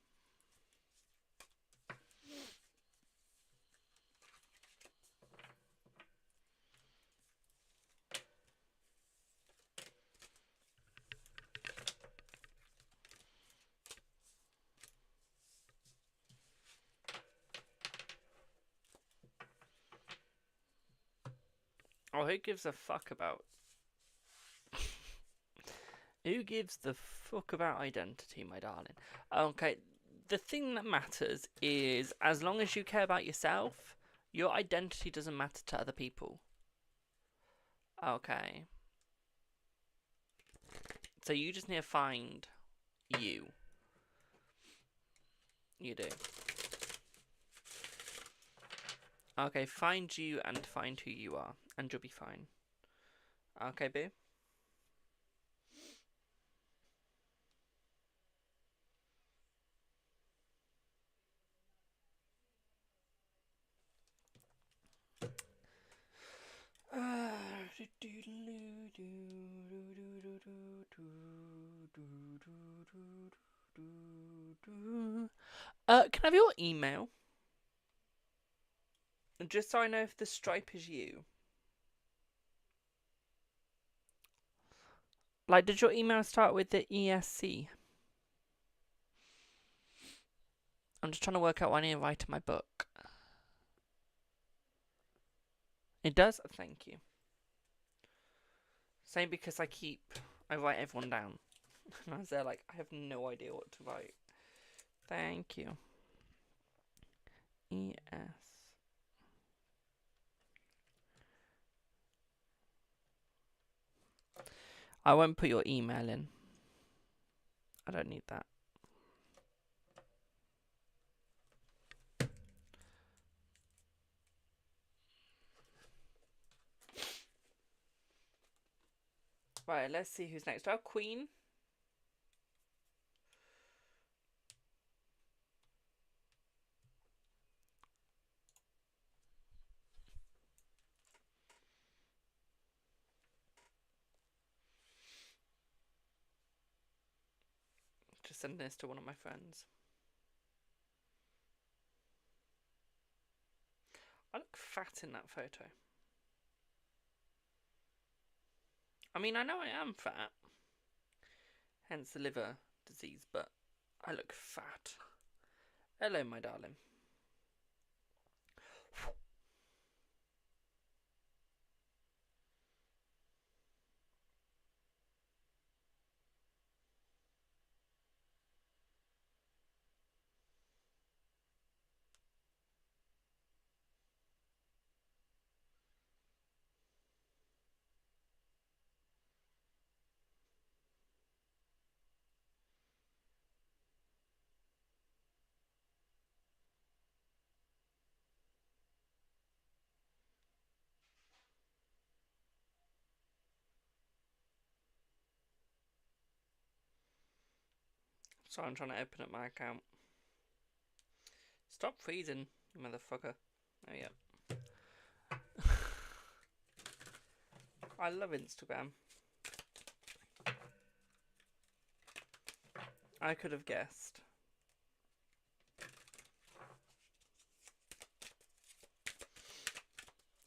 Oh, who gives a fuck about... Who gives the fuck about identity, my darling? Okay, the thing that matters is, as long as you care about yourself, your identity doesn't matter to other people. Okay. So you just need to find you. You do. Okay, find you and find who you are, and you'll be fine. Okay, boo? Can I have your email? Just so I know if the stripe is you. Like, did your email start with the ESC? I'm just trying to work out what I need to write in my book. It does? Thank you. Same because I write everyone down. And I was there like, I have no idea what to write. Thank you. ES. I won't put your email in. I don't need that. Right, let's see who's next. Oh, Queen. Just send this to one of my friends. I look fat in that photo. I mean, I know I am fat. Hence the liver disease, but I look fat. Hello, my darling. So I'm trying to open up my account. Stop freezing, you motherfucker. Oh yeah. I love Instagram. I could have guessed.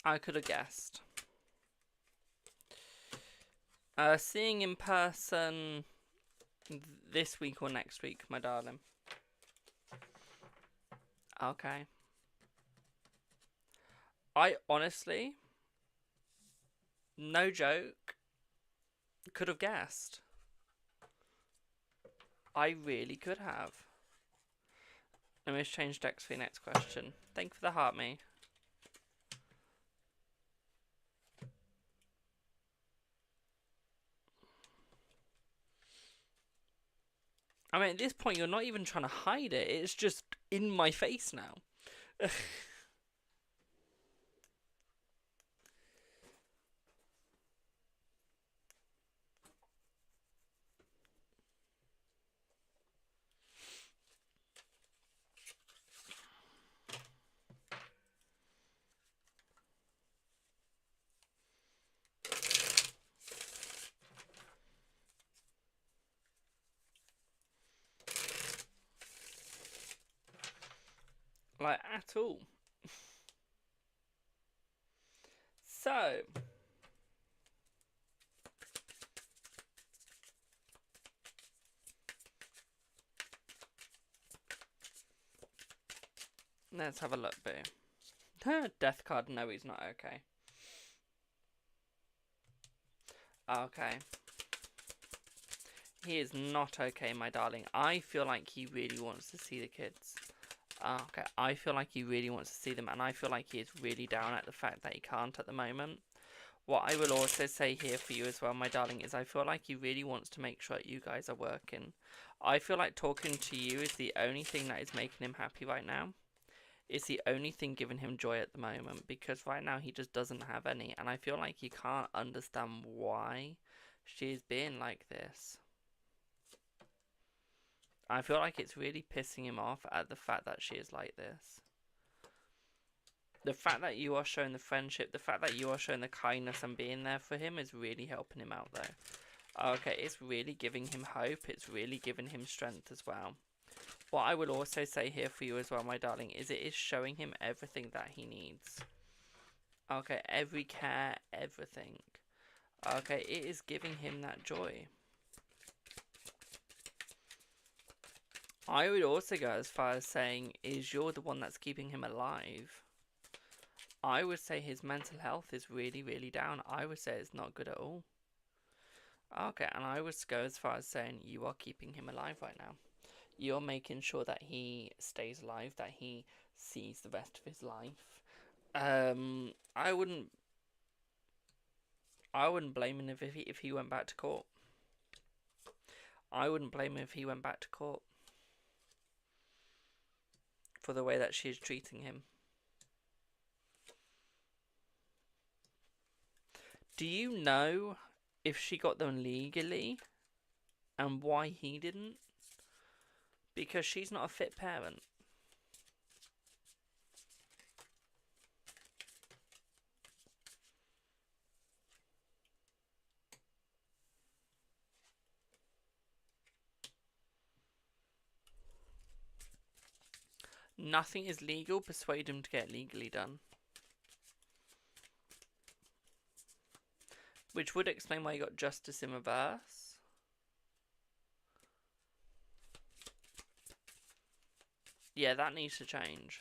I could have guessed. Seeing in person this week or next week, my darling. Okay. I honestly, no joke, could have guessed. I really could have. Let me just change decks for the next question. Thank you for the heart, me. I mean, at this point, you're not even trying to hide it. It's just in my face now. Like, at all. So, let's have a look, boo. Death card, no, he's not okay. Okay. He is not okay, my darling. I feel like he really wants to see the kids. Okay, I feel like he really wants to see them, and I feel like he is really down at the fact that he can't at the moment. What I will also say here for you as well, my darling, is I feel like he really wants to make sure that you guys are working. I feel like talking to you is the only thing that is making him happy right now. It's the only thing giving him joy at the moment, because right now he just doesn't have any, and I feel like he can't understand why she's being like this. I feel like it's really pissing him off at the fact that she is like this. The fact that you are showing the friendship, the fact that you are showing the kindness and being there for him is really helping him out though. Okay, it's really giving him hope. It's really giving him strength as well. What I will also say here for you as well, my darling, is it is showing him everything that he needs. Okay, every care, everything. Okay, it is giving him that joy. I would also go as far as saying, is you're the one that's keeping him alive. I would say his mental health is really, really down. I would say it's not good at all. Okay, and I would go as far as saying you are keeping him alive right now. You're making sure that he stays alive, that he sees the rest of his life. I wouldn't blame him if he went back to court. I wouldn't blame him if he went back to court for the way that she is treating him. Do you know if she got them legally and why he didn't? Because she's not a fit parent. Nothing is legal. Persuade him to get legally done. Which would explain why you got justice in reverse. Yeah, that needs to change.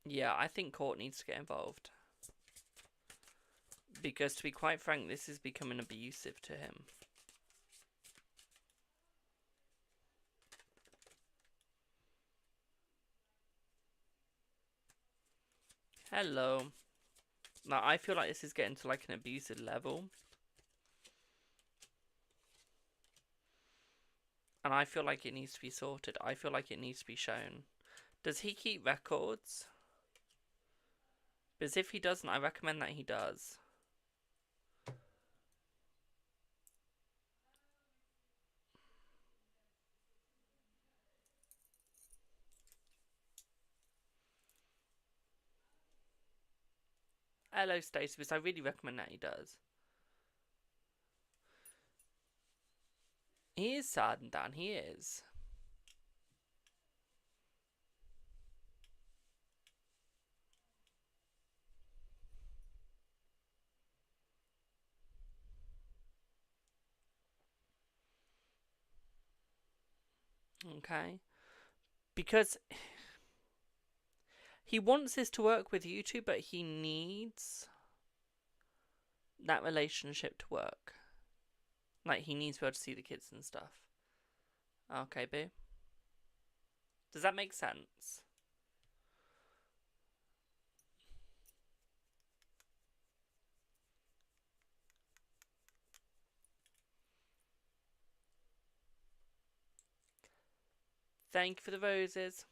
Yeah, I think court needs to get involved. Because to be quite frank, this is becoming abusive to him. Hello. Now, I feel like this is getting to like an abusive level. And I feel like it needs to be sorted. I feel like it needs to be shown. Does he keep records? Because if he doesn't, I recommend that he does. Hello, Stacey, because I really recommend that he does. He is sad and down, he is. Okay. Because he wants this to work with you two, but he needs that relationship to work. Like, he needs to be able to see the kids and stuff. Okay, boo. Does that make sense? Thank you for the roses.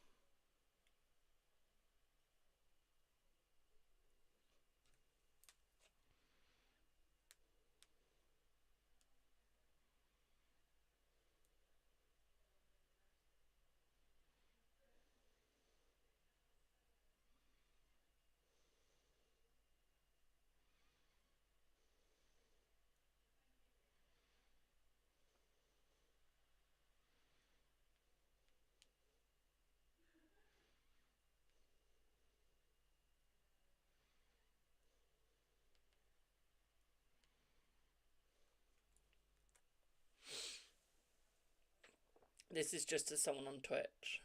This is just as someone on Twitch.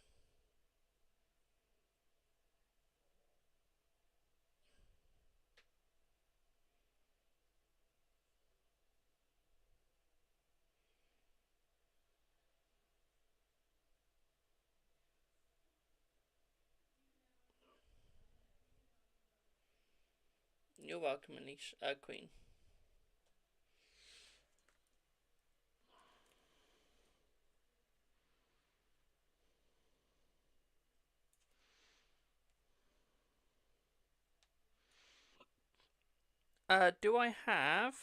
You're welcome, Alicia, Queen. Do I have...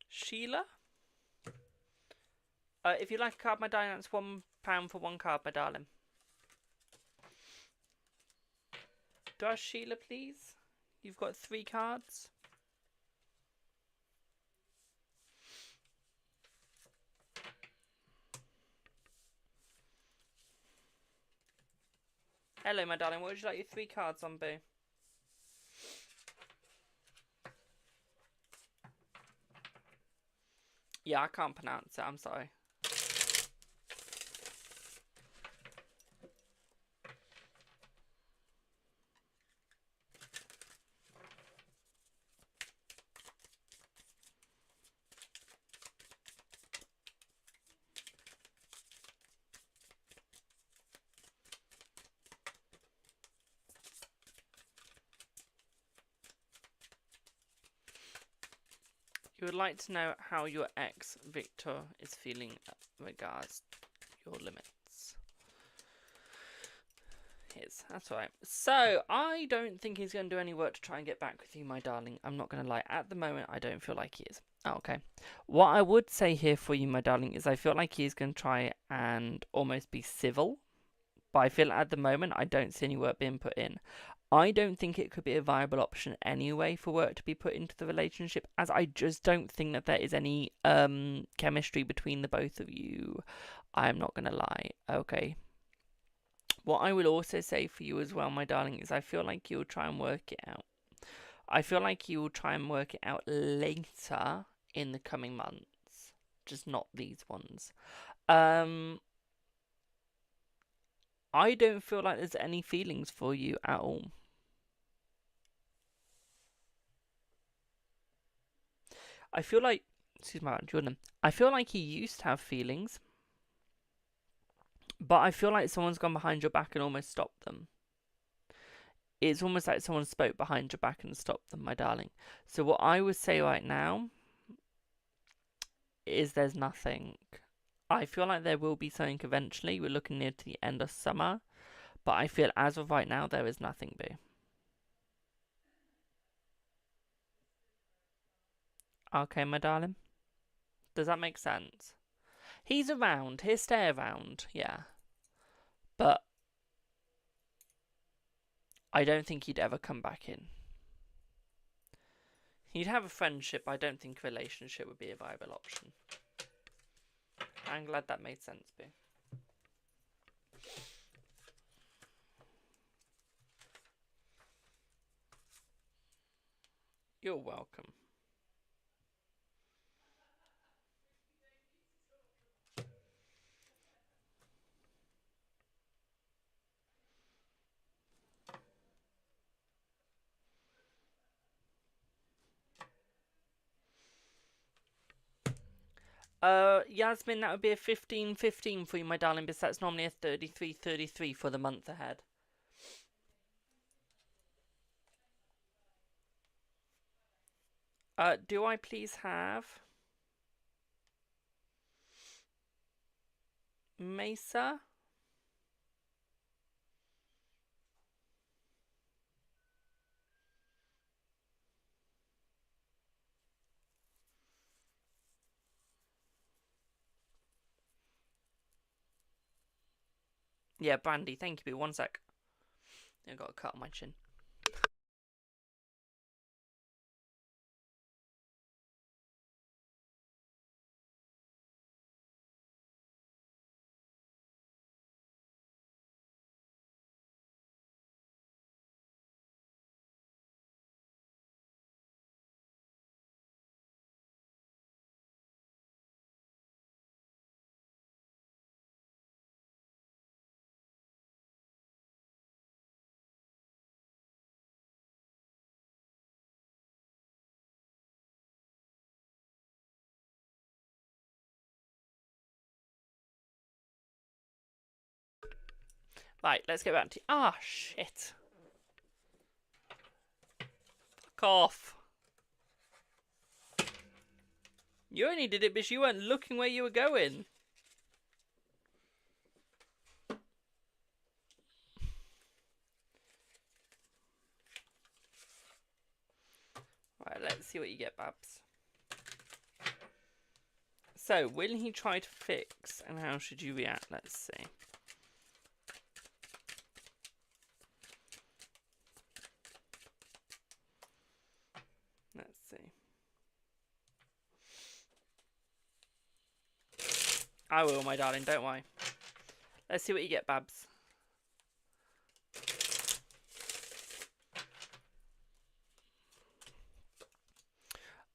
Sheila? If you like a card, my darling, that's £1 for one card, my darling. Do I have Sheila, please? You've got 3 cards. Hello, my darling. What would you like your 3 cards on, boo? Yeah, I can't pronounce it. I'm sorry. You would like to know how your ex, Victor, is feeling regards your limits. That's alright. So, I don't think he's going to do any work to try and get back with you, my darling. I'm not going to lie. At the moment, I don't feel like he is. Oh, okay. What I would say here for you, my darling, is I feel like he's going to try and almost be civil. But I feel at the moment, I don't see any work being put in. I don't think it could be a viable option anyway for work to be put into the relationship, as I just don't think that there is any chemistry between the both of you. I'm not going to lie. Okay. What I will also say for you as well, my darling, is I feel like you'll try and work it out. I feel like you will try and work it out later in the coming months. Just not these ones. I don't feel like there's any feelings for you at all. I feel like, excuse my Jordan, I feel like he used to have feelings, but I feel like someone's gone behind your back and almost stopped them. It's almost like someone spoke behind your back and stopped them, my darling. So what I would say right now is there's nothing. I feel like there will be something eventually. We're looking near to the end of summer. But I feel as of right now, there is nothing, B. Okay, my darling. Does that make sense? He's around. He'll stay around, yeah. But I don't think he'd ever come back in. He'd have a friendship. I don't think a relationship would be a viable option. I'm glad that made sense, B. You're welcome. Yasmin, that would be a 15-15 for you, my darling, because that's normally a 33-33 for the month ahead. Do I please have Mesa? Yeah, Brandy, thank you. One sec. I got a cut on my chin. Right, let's get back to... Ah, shit. Fuck off. You only did it because you weren't looking where you were going. Right, let's see what you get, Babs. So, will he try to fix, and how should you react? Let's see. Let's see. I will, my darling, don't worry. Let's see what you get, Babs.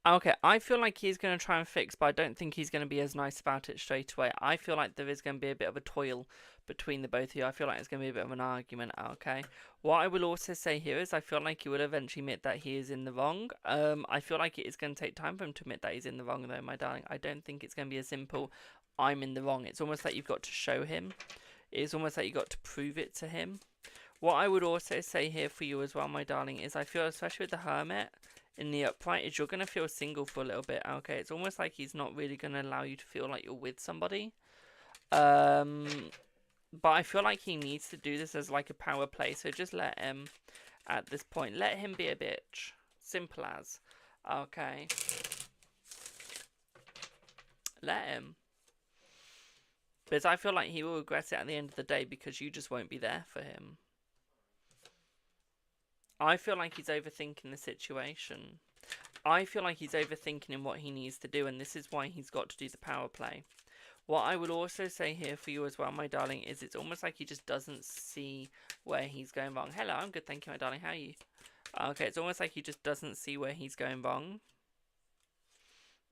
Okay, I feel like he's going to try and fix, but I don't think he's going to be as nice about it straight away. I feel like there is going to be a bit of a toil between the both of you. I feel like it's going to be a bit of an argument, okay? What I will also say here is I feel like he will eventually admit that he is in the wrong. I feel like it is going to take time for him to admit that he's in the wrong, though, my darling. I don't think it's going to be as simple, I'm in the wrong. It's almost like you've got to show him. It's almost like you've got to prove it to him. What I would also say here for you as well, my darling, is I feel, especially with the Hermit, in the upright, is you're going to feel single for a little bit, okay? It's almost like he's not really going to allow you to feel like you're with somebody. But I feel like he needs to do this as like a power play, so just let him, at this point, let him be a bitch. Simple as. Okay. Let him. Because I feel like he will regret it at the end of the day because you just won't be there for him. I feel like he's overthinking the situation. I feel like he's overthinking in what he needs to do, and this is why he's got to do the power play. What I would also say here for you as well, my darling, is it's almost like he just doesn't see where he's going wrong. Hello, I'm good, thank you, my darling. How are you? Okay, it's almost like he just doesn't see where he's going wrong.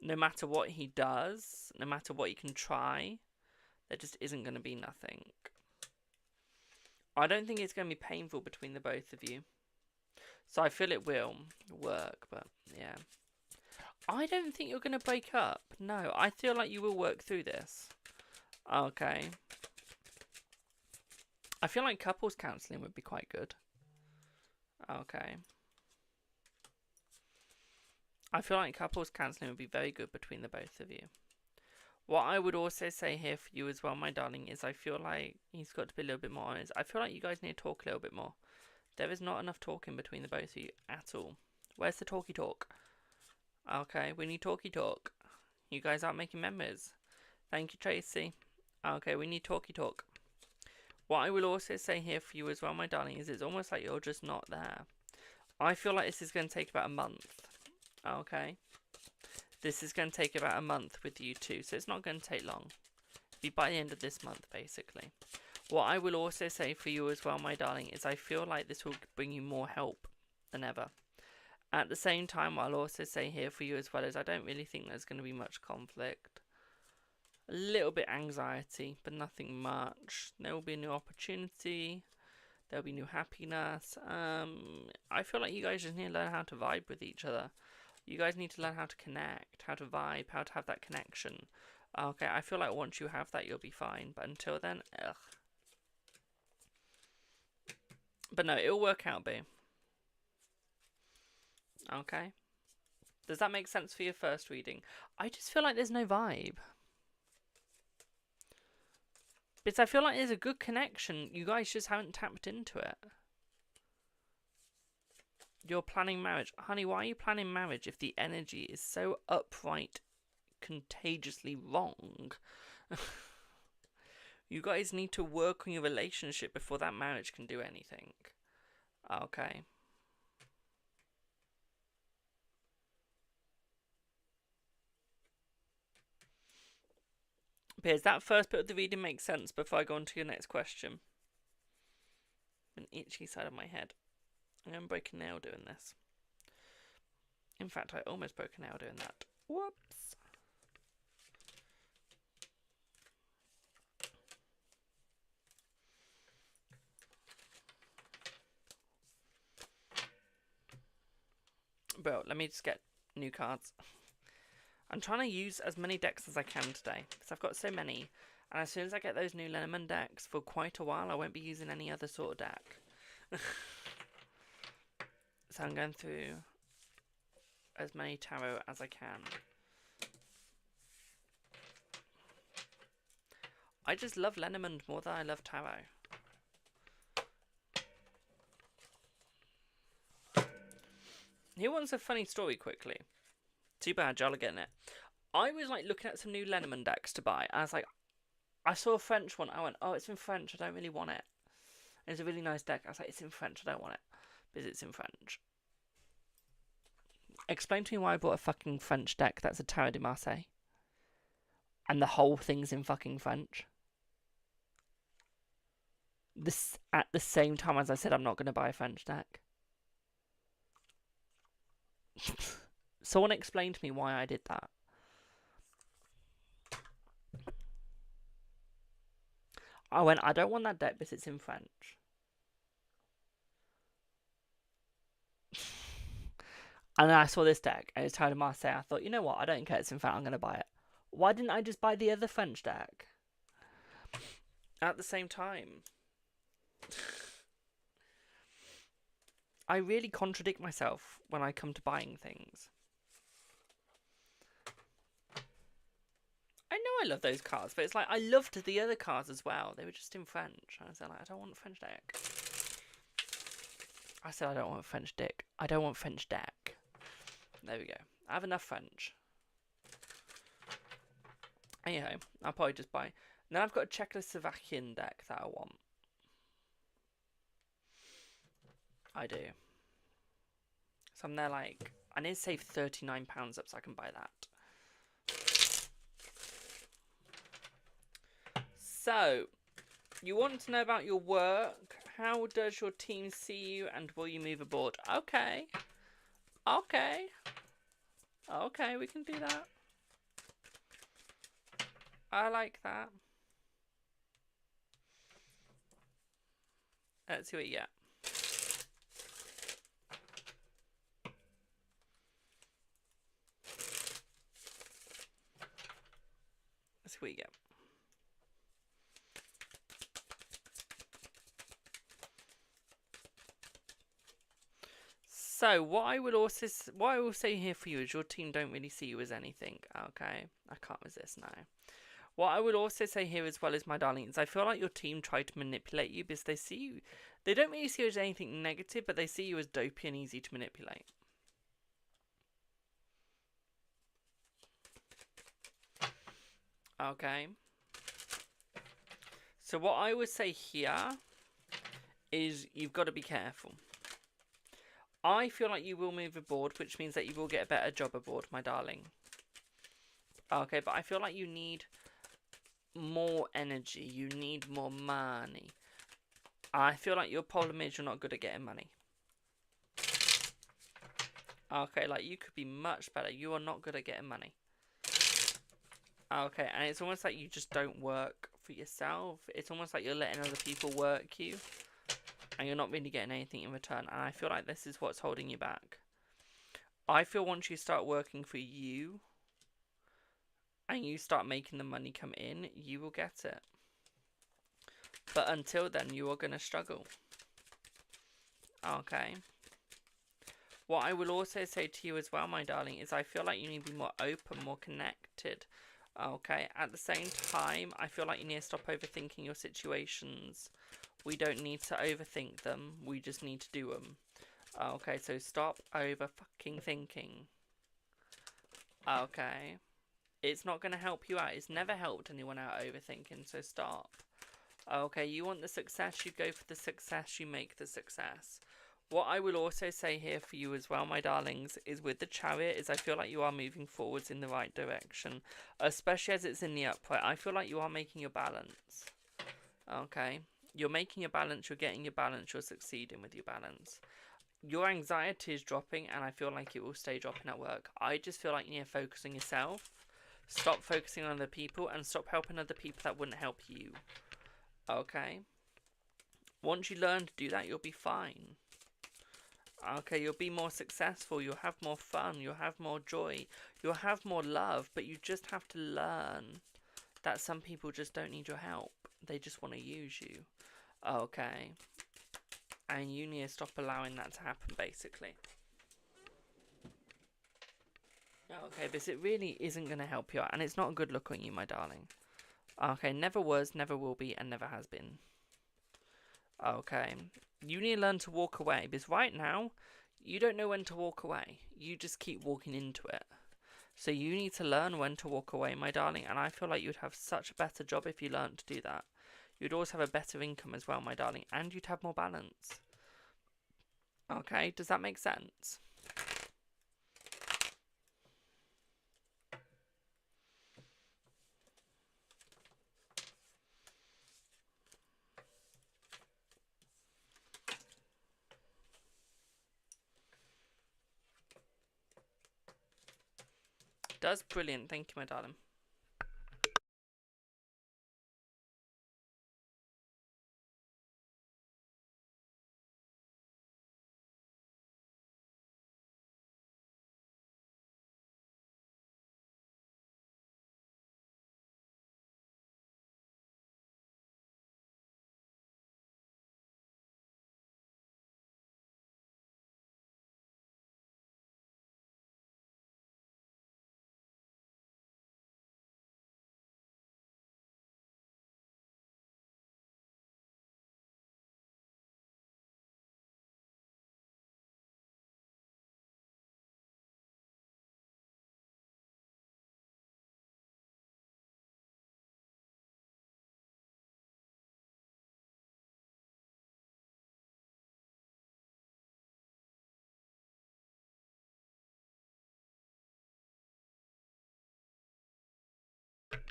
No matter what he does, no matter what he can try, there just isn't going to be nothing. I don't think it's going to be painful between the both of you. So I feel it will work, but yeah. I don't think you're going to break up. No, I feel like you will work through this. Okay. I feel like couples counselling would be quite good. Okay. I feel like couples counselling would be very good between the both of you. What I would also say here for you as well, my darling, is I feel like he's got to be a little bit more honest. I feel like you guys need to talk a little bit more. There is not enough talking between the both of you at all. Where's the talky talk? Okay, we need talky talk. You guys aren't making memories. Thank you, Tracy. Okay, we need talky talk. What I will also say here for you as well, my darling, is it's almost like you're just not there. I feel like this is going to take about a month. Okay. This is going to take about a month with you two, so it's not going to take long. Be by the end of this month, basically. What I will also say for you as well, my darling, is I feel like this will bring you more help than ever. At the same time, I'll also say here for you as well is I don't really think there's going to be much conflict. A little bit anxiety, but nothing much. There will be a new opportunity. There'll be new happiness. I feel like you guys just need to learn how to vibe with each other. You guys need to learn how to connect, how to vibe, how to have that connection. Okay, I feel like once you have that, you'll be fine. But until then, ugh. But no, it'll work out, B. Okay. Does that make sense for your first reading? I just feel like there's no vibe. Because I feel like there's a good connection. You guys just haven't tapped into it. You're planning marriage. Honey, why are you planning marriage if the energy is so upright, contagiously wrong? You guys need to work on your relationship before that marriage can do anything. Okay. Piers, that first bit of the reading makes sense before I go on to your next question. An itchy side of my head. I'm going to break a nail doing this. In fact, I almost broke a nail doing that. Whoops. Bro, let me just get new cards. I'm trying to use as many decks as I can today, because I've got so many. And as soon as I get those new Lenormand decks, for quite a while, I won't be using any other sort of deck. So I'm going through as many tarot as I can. I just love Lenormand more than I love tarot. Who wants a funny story quickly? Too bad, y'all are getting it. I was like looking at some new Lenormand decks to buy. I was like, I saw a French one. I went, oh, it's in French. I don't really want it. And it's a really nice deck. I was like, it's in French. I don't want it. Because it's in French. Explain to me why I bought a fucking French deck that's a Tarot de Marseille. And the whole thing's in fucking French. This at the same time as I said I'm not going to buy a French deck. Someone explain to me why I did that. I went, I don't want that deck because it's in French. And then I saw this deck, and it's Tarot de Marseille. I thought, you know what? I don't care it's in French. I'm going to buy it. Why didn't I just buy the other French deck? At the same time. I really contradict myself when I come to buying things. I know I love those cards, but it's like I loved the other cards as well. They were just in French. I was like, I don't want a French deck. I said I don't want a French deck. I don't want French deck. There we go. I have enough French. Anyhow, I'll probably just buy. Now I've got a Czechoslovakian deck that I want. I do. So I'm there like, I need to save £39 up so I can buy that. So, you want to know about your work? How does your team see you and will you move abroad? Okay. Okay. Okay, we can do that. I like that. Let's see what you get. Let's see what you get. So what I will say here for you is your team don't really see you as anything. Okay, I can't resist now. What I would also say here as well, as my darling, is I feel like your team tried to manipulate you because they see you. They don't really see you as anything negative, but they see you as dopey and easy to manipulate. Okay. So what I would say here is you've got to be careful. I feel like you will move aboard, which means that you will get a better job aboard, my darling. Okay, but I feel like you need more energy. You need more money. I feel like your problem is you're not good at getting money. Okay, like you could be much better. You are not good at getting money. Okay, and it's almost like you just don't work for yourself. It's almost like you're letting other people work you, and you're not really getting anything in return. And I feel like this is what's holding you back. I feel once you start working for you, and you start making the money come in, you will get it. But until then, you are going to struggle. Okay. What I will also say to you as well, my darling, is I feel like you need to be more open, more connected. Okay, at the same time, I feel like you need to stop overthinking your situations. We don't need to overthink them. We just need to do them. Okay, so stop over fucking thinking. Okay. It's not going to help you out. It's never helped anyone out overthinking, so stop. Okay, you want the success, you go for the success, you make the success. What I will also say here for you as well, my darlings, is with the Chariot, is I feel like you are moving forwards in the right direction. Especially as it's in the upright. I feel like you are making your balance. Okay? You're making your balance, you're getting your balance, you're succeeding with your balance. Your anxiety is dropping, and I feel like it will stay dropping at work. I just feel like you need to focus on yourself. Stop focusing on other people, and stop helping other people that wouldn't help you. Okay? Once you learn to do that, you'll be fine. Okay, you'll be more successful, you'll have more fun, you'll have more joy, you'll have more love, but you just have to learn that some people just don't need your help. They just want to use you. Okay. And you need to stop allowing that to happen, basically. Okay, because it really isn't going to help you out, and it's not a good look on you, my darling. Okay, never was, never will be, and never has been. Okay. You need to learn to walk away, because right now, you don't know when to walk away. You just keep walking into it. So you need to learn when to walk away, my darling, and I feel like you'd have such a better job if you learned to do that. You'd also have a better income as well, my darling, and you'd have more balance. Okay, does that make sense? Does brilliant, thank you, my darling.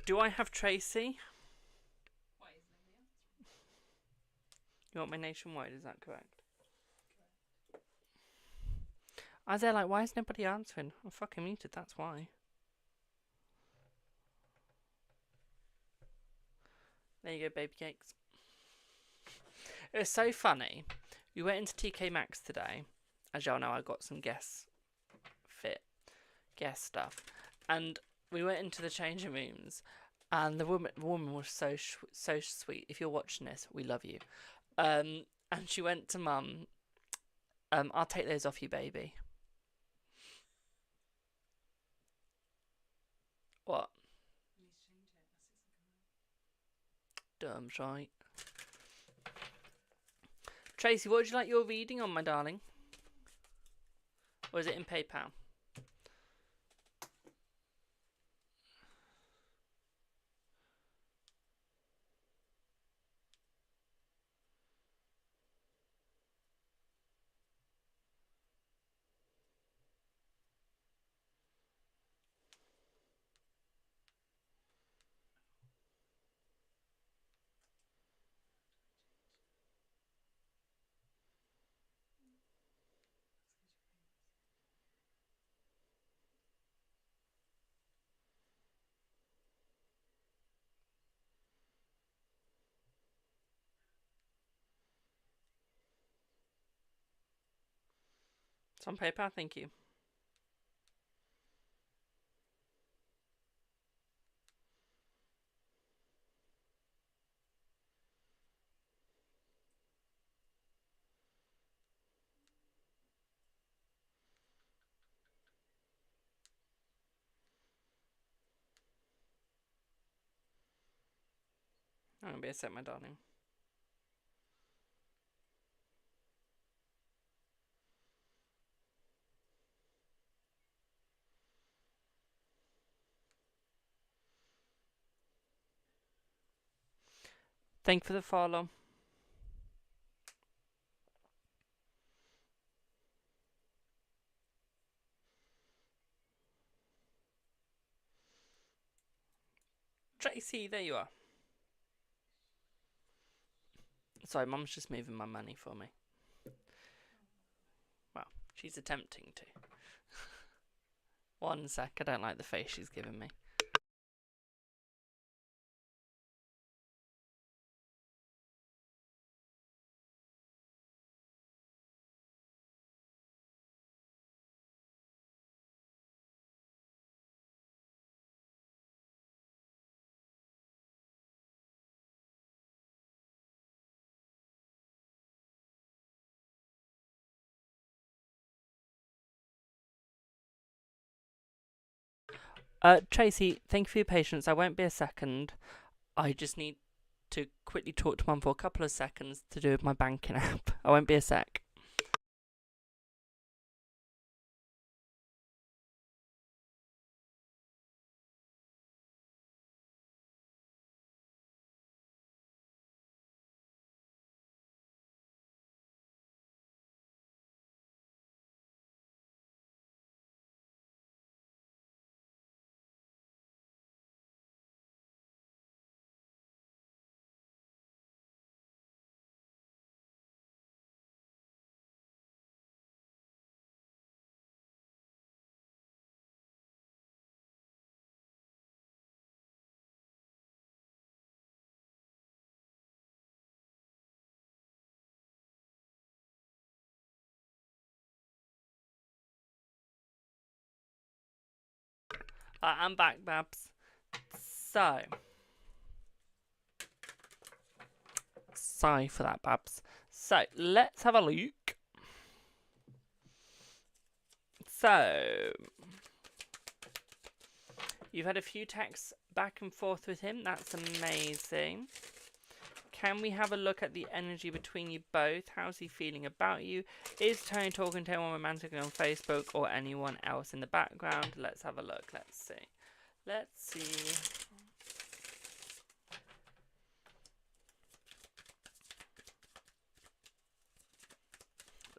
Do I have Tracy? Why is nobody answering? You want my nationwide, is that correct? I was there like, why is nobody answering? I'm fucking muted, that's why. There you go, baby cakes. It was so funny. We went into TK Maxx today. As y'all know, I got some guest stuff. And we went into the changing rooms. And the woman was so sweet. If you're watching this, we love you. And she went to Mum. I'll take those off you, baby. What? You need to change it. Dumb shite. Tracy, what would you like your reading on, my darling? Or is it in PayPal? It's on PayPal, thank you. I'm gonna be a sec, my darling. Thank you for the follow. Tracy, there you are. Sorry, Mum's just moving my money for me. Well, she's attempting to. 1 sec, I don't like the face she's giving me. Tracy, thank you for your patience. I won't be a second. I just need to quickly talk to Mum for a couple of seconds to do with my banking app. I won't be a sec. I'm back, Babs. So, sorry for that, Babs. So, let's have a look. So, you've had a few texts back and forth with him. That's amazing. Can we have a look at the energy between you both? How's he feeling about you? Is Tony talking to anyone romantically on Facebook or anyone else in the background? Let's have a look. Let's see. Let's see.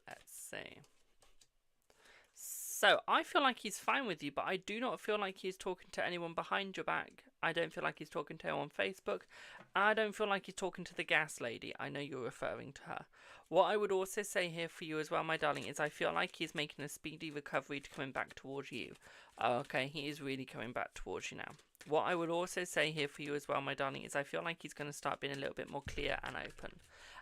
Let's see. So, I feel like he's fine with you, but I do not feel like he's talking to anyone behind your back. I don't feel like he's talking to anyone on Facebook. I don't feel like he's talking to the gas lady. I know you're referring to her. What I would also say here for you as well, my darling, is I feel like he's making a speedy recovery to coming back towards you. Okay, he is really coming back towards you now. What I would also say here for you as well, my darling, is I feel like he's going to start being a little bit more clear and open.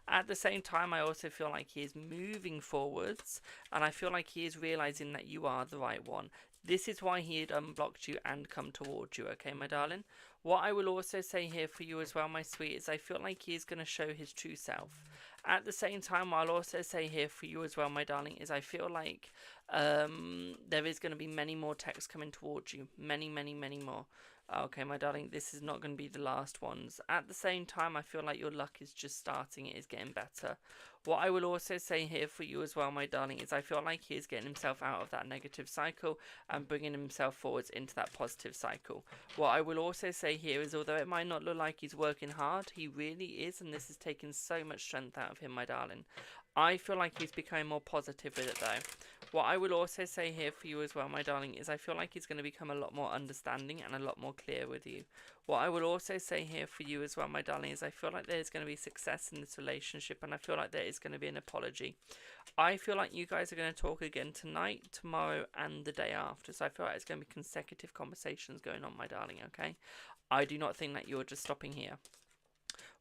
At the same time, I also feel like he is moving forwards, and I feel like he is realising that you are the right one. This is why he had unblocked you and come towards you, okay, my darling? What I will also say here for you as well, my sweet, is I feel like he is going to show his true self. At the same time, I'll also say here for you as well, my darling, is I feel like there is going to be many more texts coming towards you. Many, many, many more. Okay, my darling, this is not going to be the last ones. At the same time, I feel like your luck is just starting. It is getting better. What I will also say here for you as well, my darling, is I feel like he is getting himself out of that negative cycle and bringing himself forwards into that positive cycle. What I will also say here is, although it might not look like he's working hard, he really is, and this is taking so much strength out of him, my darling. I feel like he's becoming more positive with it, though. What I will also say here for you as well, my darling, is I feel like he's going to become a lot more understanding and a lot more clear with you. What I will also say here for you as well, my darling, is I feel like there's going to be success in this relationship, and I feel like there is going to be an apology. I feel like you guys are going to talk again tonight, tomorrow, and the day after. So I feel like it's going to be consecutive conversations going on, my darling, okay? I do not think that you're just stopping here.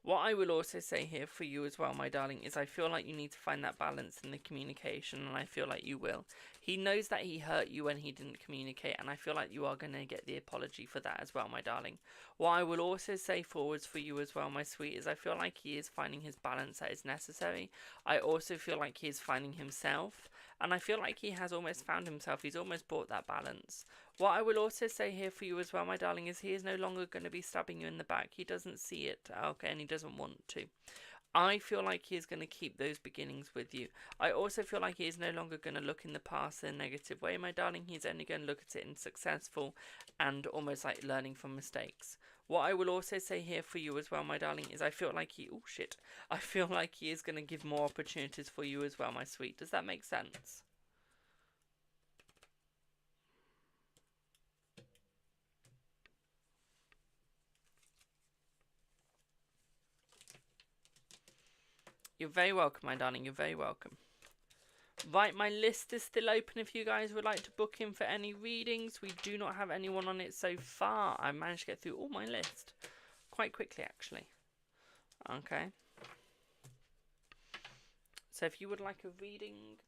What I will also say here for you as well, my darling, is I feel like you need to find that balance in the communication, and I feel like you will. He knows that he hurt you when he didn't communicate, and I feel like you are going to get the apology for that as well, my darling. What I will also say forwards for you as well, my sweet, is I feel like he is finding his balance that is necessary. I also feel like he is finding himself, and I feel like he has almost found himself. He's almost brought that balance. What I will also say here for you as well, my darling, is he is no longer going to be stabbing you in the back. He doesn't see it, okay, and he doesn't want to. I feel like he is going to keep those beginnings with you. I also feel like he is no longer going to look in the past in a negative way, my darling. He's only going to look at it in successful and almost like learning from mistakes. What I will also say here for you as well, my darling, is I feel like he... Oh, shit. I feel like he is going to give more opportunities for you as well, my sweet. Does that make sense? You're very welcome, my darling. You're very welcome. Right, my list is still open if you guys would like to book in for any readings. We do not have anyone on it so far. I managed to get through all my list quite quickly, actually. Okay. So if you would like a reading,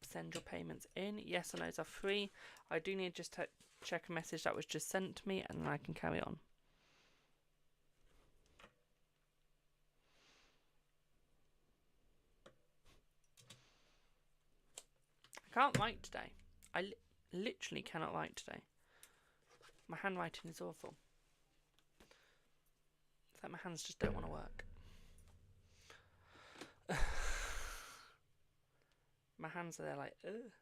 send your payments in. Yes or no's are free. I do need just to check a message that was just sent to me, and then I can carry on. I can't write today. I literally cannot write today. My handwriting is awful. It's like my hands just don't want to work. My hands are there like, ugh.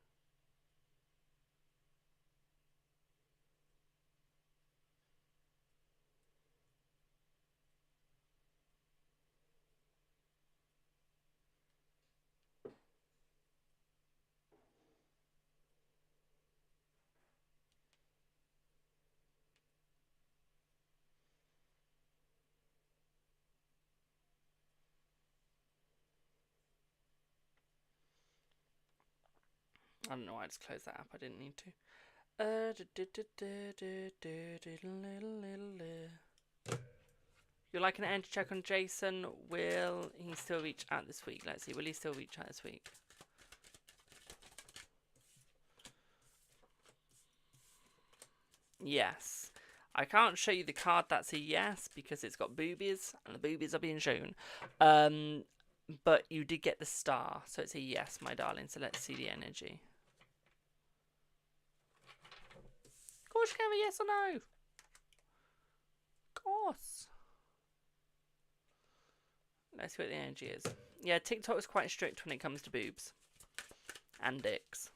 I don't know why I just closed that app. I didn't need to. You're like an energy check on Jason. Will he still reach out this week? Let's see. Will he still reach out this week? Yes. I can't show you the card that's a yes because it's got boobies and the boobies are being shown. But you did get the star, so it's a yes, my darling. So let's see the energy. Of course you can have a yes or no. Of course. Let's see what the energy is. Yeah, TikTok is quite strict when it comes to boobs. And dicks.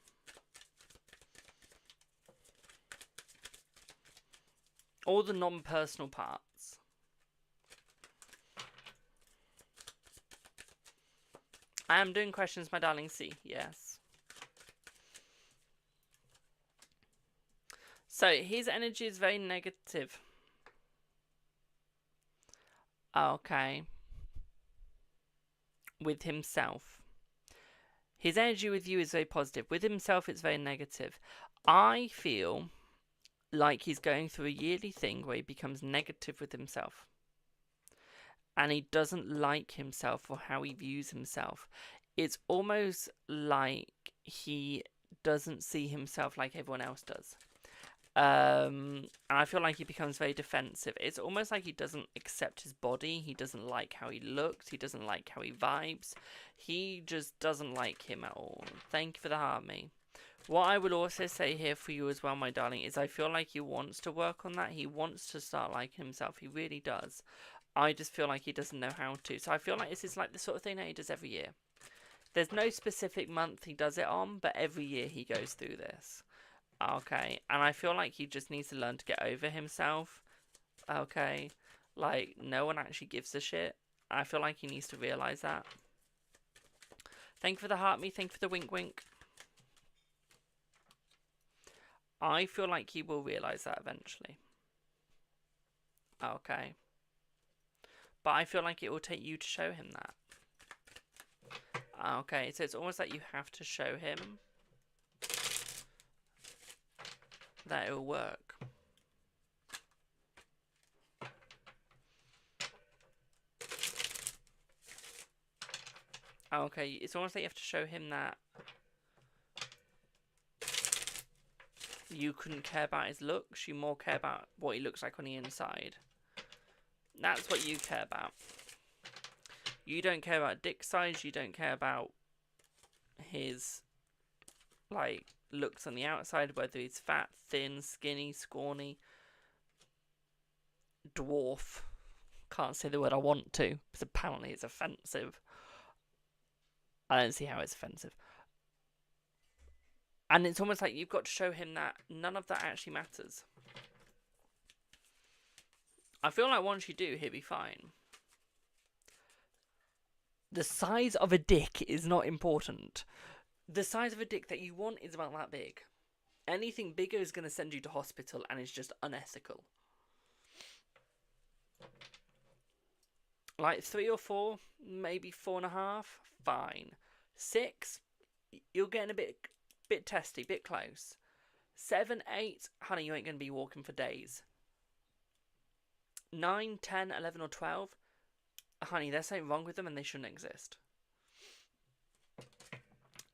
All the non-personal parts. I am doing questions, my darling. C. Yes. So, his energy is very negative. Okay. With himself. His energy with you is very positive. With himself, it's very negative. I feel like he's going through a yearly thing where he becomes negative with himself. And he doesn't like himself or how he views himself. It's almost like he doesn't see himself like everyone else does. And I feel like he becomes very defensive. It's almost like he doesn't accept his body. He doesn't like how he looks. He doesn't like how he vibes. He just doesn't like him at all. Thank you for the heart, me. What I would also say here for you as well, my darling, is I feel like he wants to work on that. He wants to start liking himself. He really does. I just feel like he doesn't know how to. So I feel like this is like the sort of thing that he does every year. There's no specific month he does it on, but every year he goes through this. Okay, and I feel like he just needs to learn to get over himself. Okay, like, no one actually gives a shit. I feel like he needs to realise that. Thank you for the heart me, thank you for the wink wink. I feel like he will realise that eventually. Okay. But I feel like it will take you to show him that. Okay, so it's almost like you have to show him that it will work. Okay, it's almost like you have to show him that you couldn't care about his looks, you more care about what he looks like on the inside. That's what you care about. You don't care about dick size, you don't care about his, like, looks on the outside, whether he's fat, thin, skinny, scrawny, dwarf. Can't say the word I want to, because apparently it's offensive. I don't see how it's offensive. And it's almost like you've got to show him that none of that actually matters. I feel like once you do, he'll be fine. The size of a dick is not important. The size of a dick that you want is about that big. Anything bigger is going to send you to hospital and is just unethical. Like 3 or 4, maybe 4.5, fine. 6, you're getting a bit testy, bit close. 7, 8, honey, you ain't going to be walking for days. 9, 10, 11 or 12, honey, there's something wrong with them and they shouldn't exist.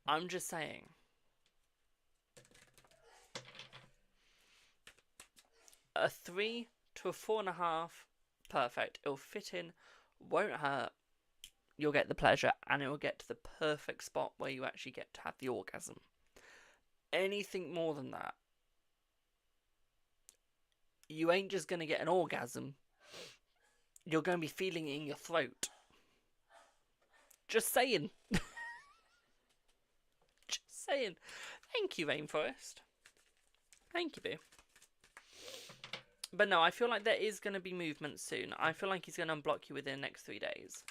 I'm just saying. A 3 to a 4.5, perfect. It'll fit in, won't hurt. You'll get the pleasure, and it will get to the perfect spot where you actually get to have the orgasm. Anything more than that, you ain't just going to get an orgasm. You're going to be feeling it in your throat. Just saying. Just saying. Thank you, Rainforest. Thank you, boo. But no, I feel like there is going to be movement soon. I feel like he's going to unblock you within the next 3 days.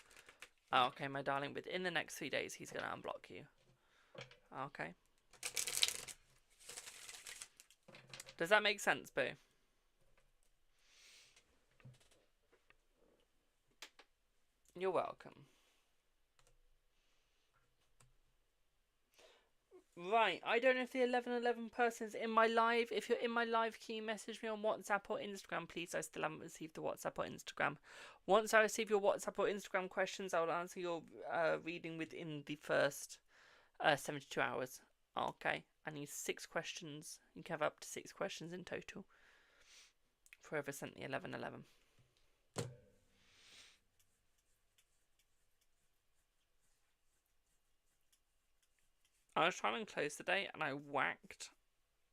Okay, my darling, within the next 3 days, he's going to unblock you. Okay. Does that make sense, boo? You're welcome. Right, I don't know if the 1111 person's in my live. If you're in my live, can you message me on WhatsApp or Instagram, please? I still haven't received the WhatsApp or Instagram. Once I receive your WhatsApp or Instagram questions, I'll answer your reading within the first 72 hours. Okay, I need 6 questions. You can have up to 6 questions in total. For whoever sent the 1111. I was trying to close today and I whacked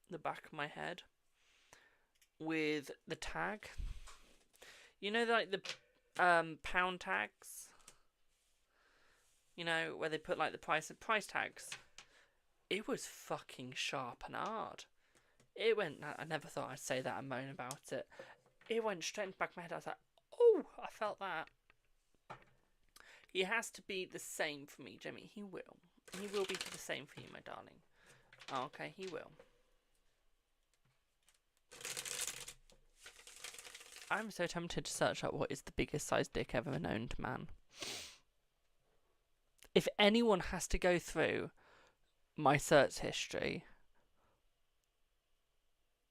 the back of my head with the tag. You know, like the pound tags? You know, where they put like the price tags? It was fucking sharp and hard. It went, I never thought I'd say that and moan about it. It went straight in the back of my head. I was like, oh, I felt that. He has to be the same for me, Jimmy. He will. He will be the same for you, my darling. Okay, he will. I'm so tempted to search up what is the biggest sized dick ever known to man. If anyone has to go through my search history,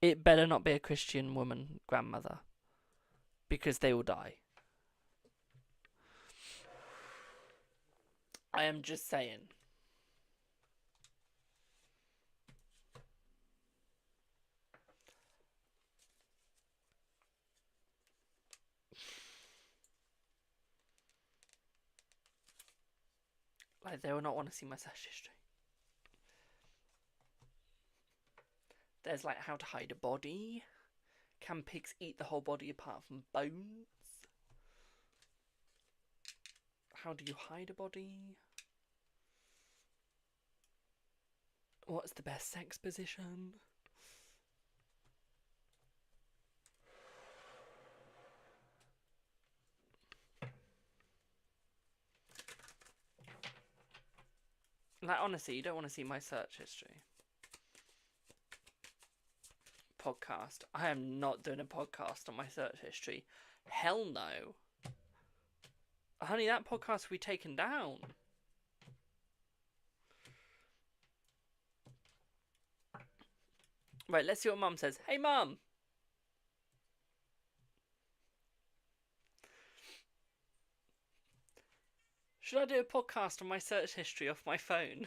it better not be a Christian woman grandmother, because they will die. I am just saying. Like, they will not want to see my search history. There's like how to hide a body. Can pigs eat the whole body apart from bones? How do you hide a body? What's the best sex position? Like, honestly, you don't want to see my search history. Podcast. I am not doing a podcast on my search history. Hell no. Honey, that podcast will be taken down. Right, let's see what Mum says. Hey, Mum! Should I do a podcast on my search history off my phone?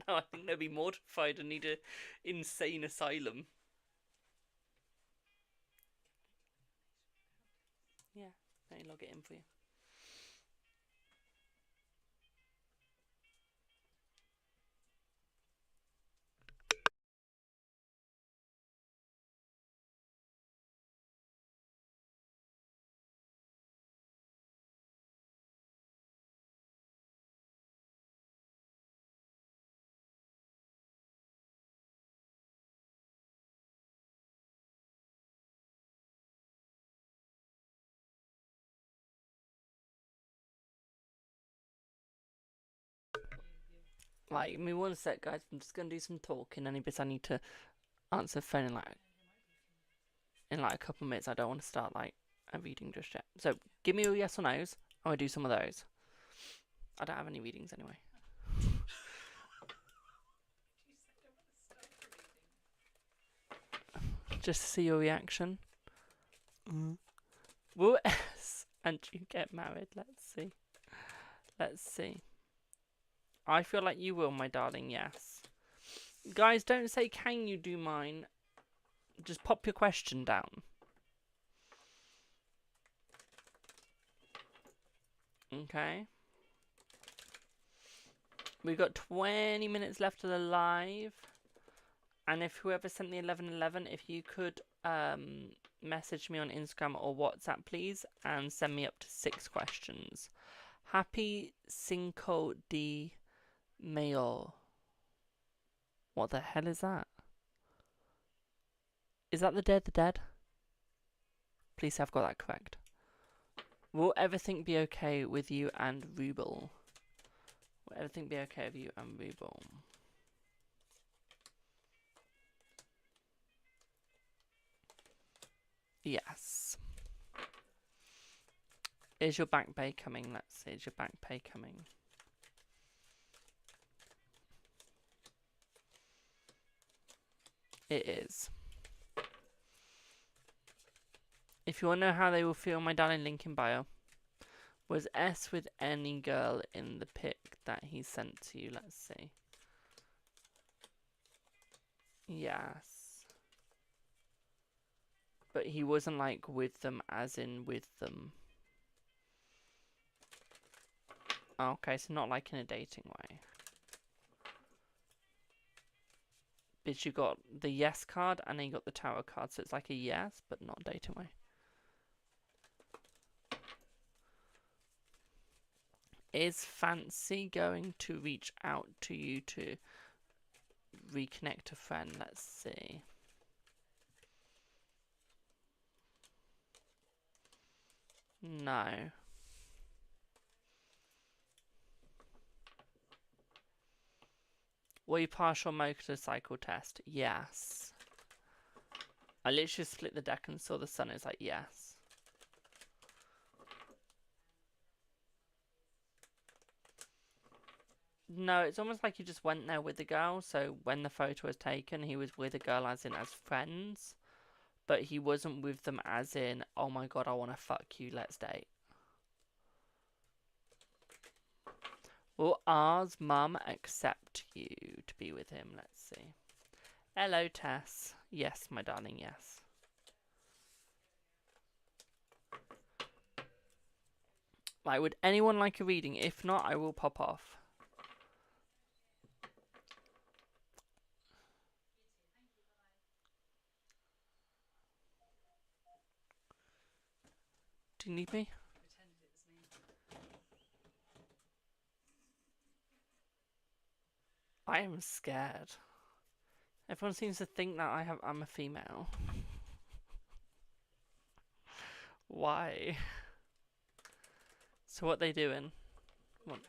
No, I think they'll be mortified and need an insane asylum. Yeah, let me log it in for you. Right, give me one sec, guys. I'm just gonna do some talking. Any bits I need to answer the phone in like a couple of minutes. I don't want to start like a reading just yet. So give me a yes or no's. I'm gonna do some of those. I don't have any readings anyway. Just to see your reaction. Will S and you get married? Let's see. Let's see. I feel like you will, my darling, yes. Guys, don't say, can you do mine? Just pop your question down. Okay. We've got 20 minutes left of the live. And if whoever sent the 1111, if you could message me on Instagram or WhatsApp, please, and send me up to 6 questions. Happy Cinco de Mayo. What the hell is that? Is that the Day of the Dead? Please have got that correct. Will everything be okay with you and Ruble? Will everything be okay with you and Ruble? Yes. Is your back pay coming? Let's see. Is your back pay coming? It is. If you want to know how they will feel, my darling, link in bio. Was S with any girl in the pic that he sent to you? Let's see. Yes. But he wasn't like with them as in with them. Okay, so not like in a dating way. But you got the yes card and then you got the tower card, so it's like a yes, but not dating way. Is Fancy going to reach out to you to reconnect a friend? Let's see. No. Will you pass your motorcycle test? Yes. I literally split the deck and saw the sun. It's like, yes. No, it's almost like he just went there with the girl. So when the photo was taken, he was with a girl as in as friends. But he wasn't with them as in, oh my god, I want to fuck you, let's date. Will R's mum accept you to be with him? Let's see. Hello, Tess. Yes, my darling, yes. Right, would anyone like a reading? If not, I will pop off. Do you need me? Pretended it was me. I am scared. Everyone seems to think that I'm a female. Why? So what they doing? What?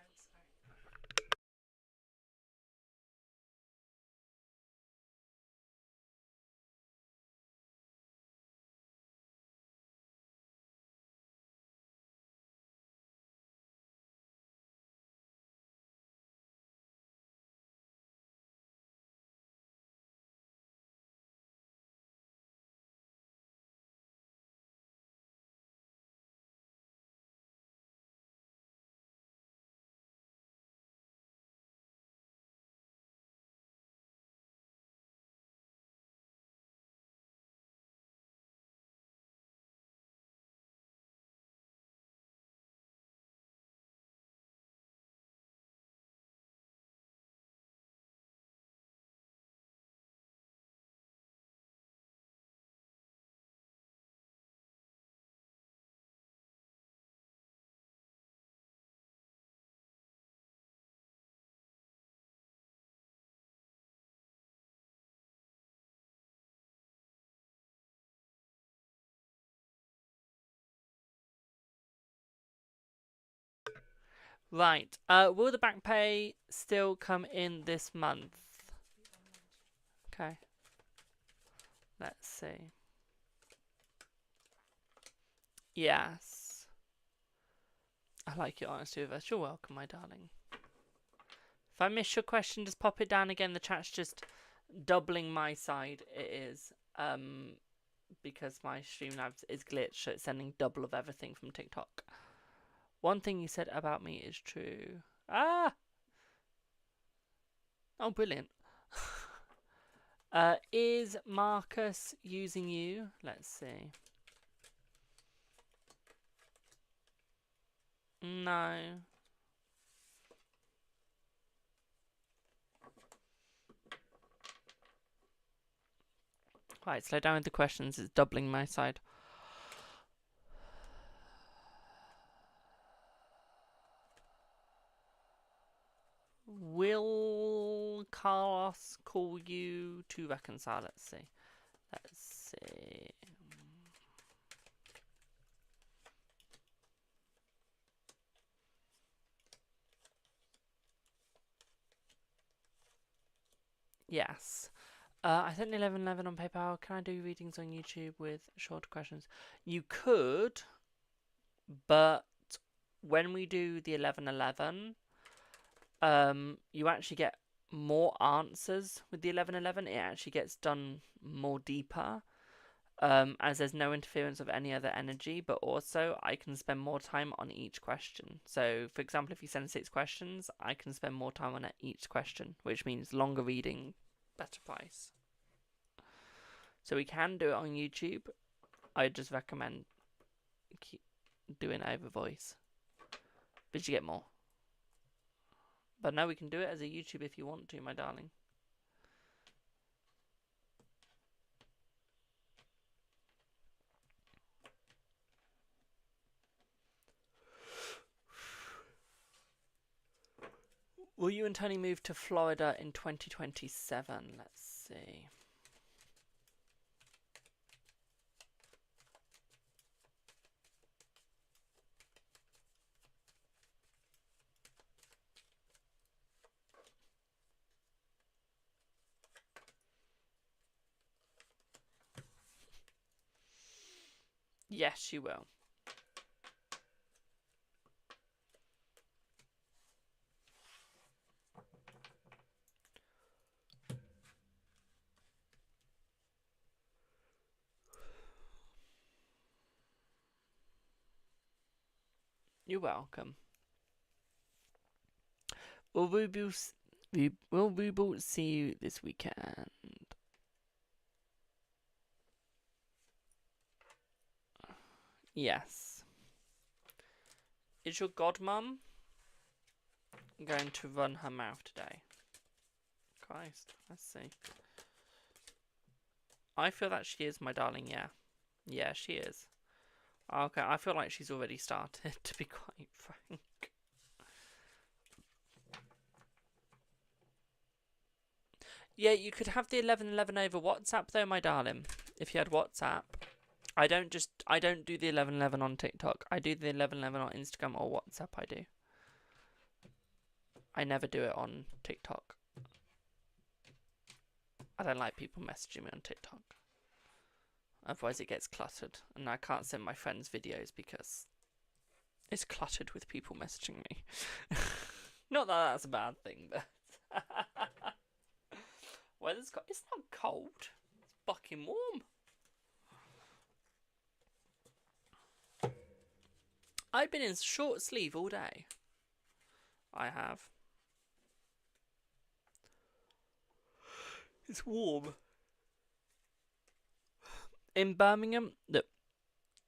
Right. Will the back pay still come in this month? Okay. Let's see. Yes. I like your honesty with us. You're welcome, my darling. If I miss your question, just pop it down again. The chat's just doubling my side. It is. Because my Streamlabs is glitched, so it's sending double of everything from TikTok. One thing you said about me is true. Ah! Oh, brilliant. Is Marcus using you? Let's see. No. Right, slow down with the questions. It's doubling my side. Will Carlos call you to reconcile? Let's see. Let's see. Yes. I sent 11:11 on PayPal. Can I do readings on YouTube with shorter questions? You could, but when we do the 11:11, you actually get more answers with the 11:11. It actually gets done more deeper, as there's no interference of any other energy, but also I can spend more time on each question. So, for example, if you send 6 questions, I can spend more time on each question, which means longer reading, better price. So we can do it on YouTube. I just recommend doing it over voice, but you get more. But no, we can do it as a YouTube if you want to, my darling. Will you and Tony move to Florida in 2027? Let's see. Yes, you will. You're welcome. Will Ruble see you this weekend? Yes. Is your godmum going to run her mouth today? Christ, let's see. I feel that she is, my darling, yeah. Yeah, she is. Okay, I feel like she's already started, to be quite frank. Yeah, you could have the 1111 over WhatsApp though, my darling. If you had WhatsApp. I don't do the 1111 on TikTok. I do the 1111 on Instagram or WhatsApp, I do. I never do it on TikTok. I don't like people messaging me on TikTok. Otherwise it gets cluttered. And I can't send my friends videos because it's cluttered with people messaging me. Not that that's a bad thing, but... Weather's got... It's not cold. It's fucking warm. I've been in short sleeve all day. I have. It's warm. In Birmingham, look,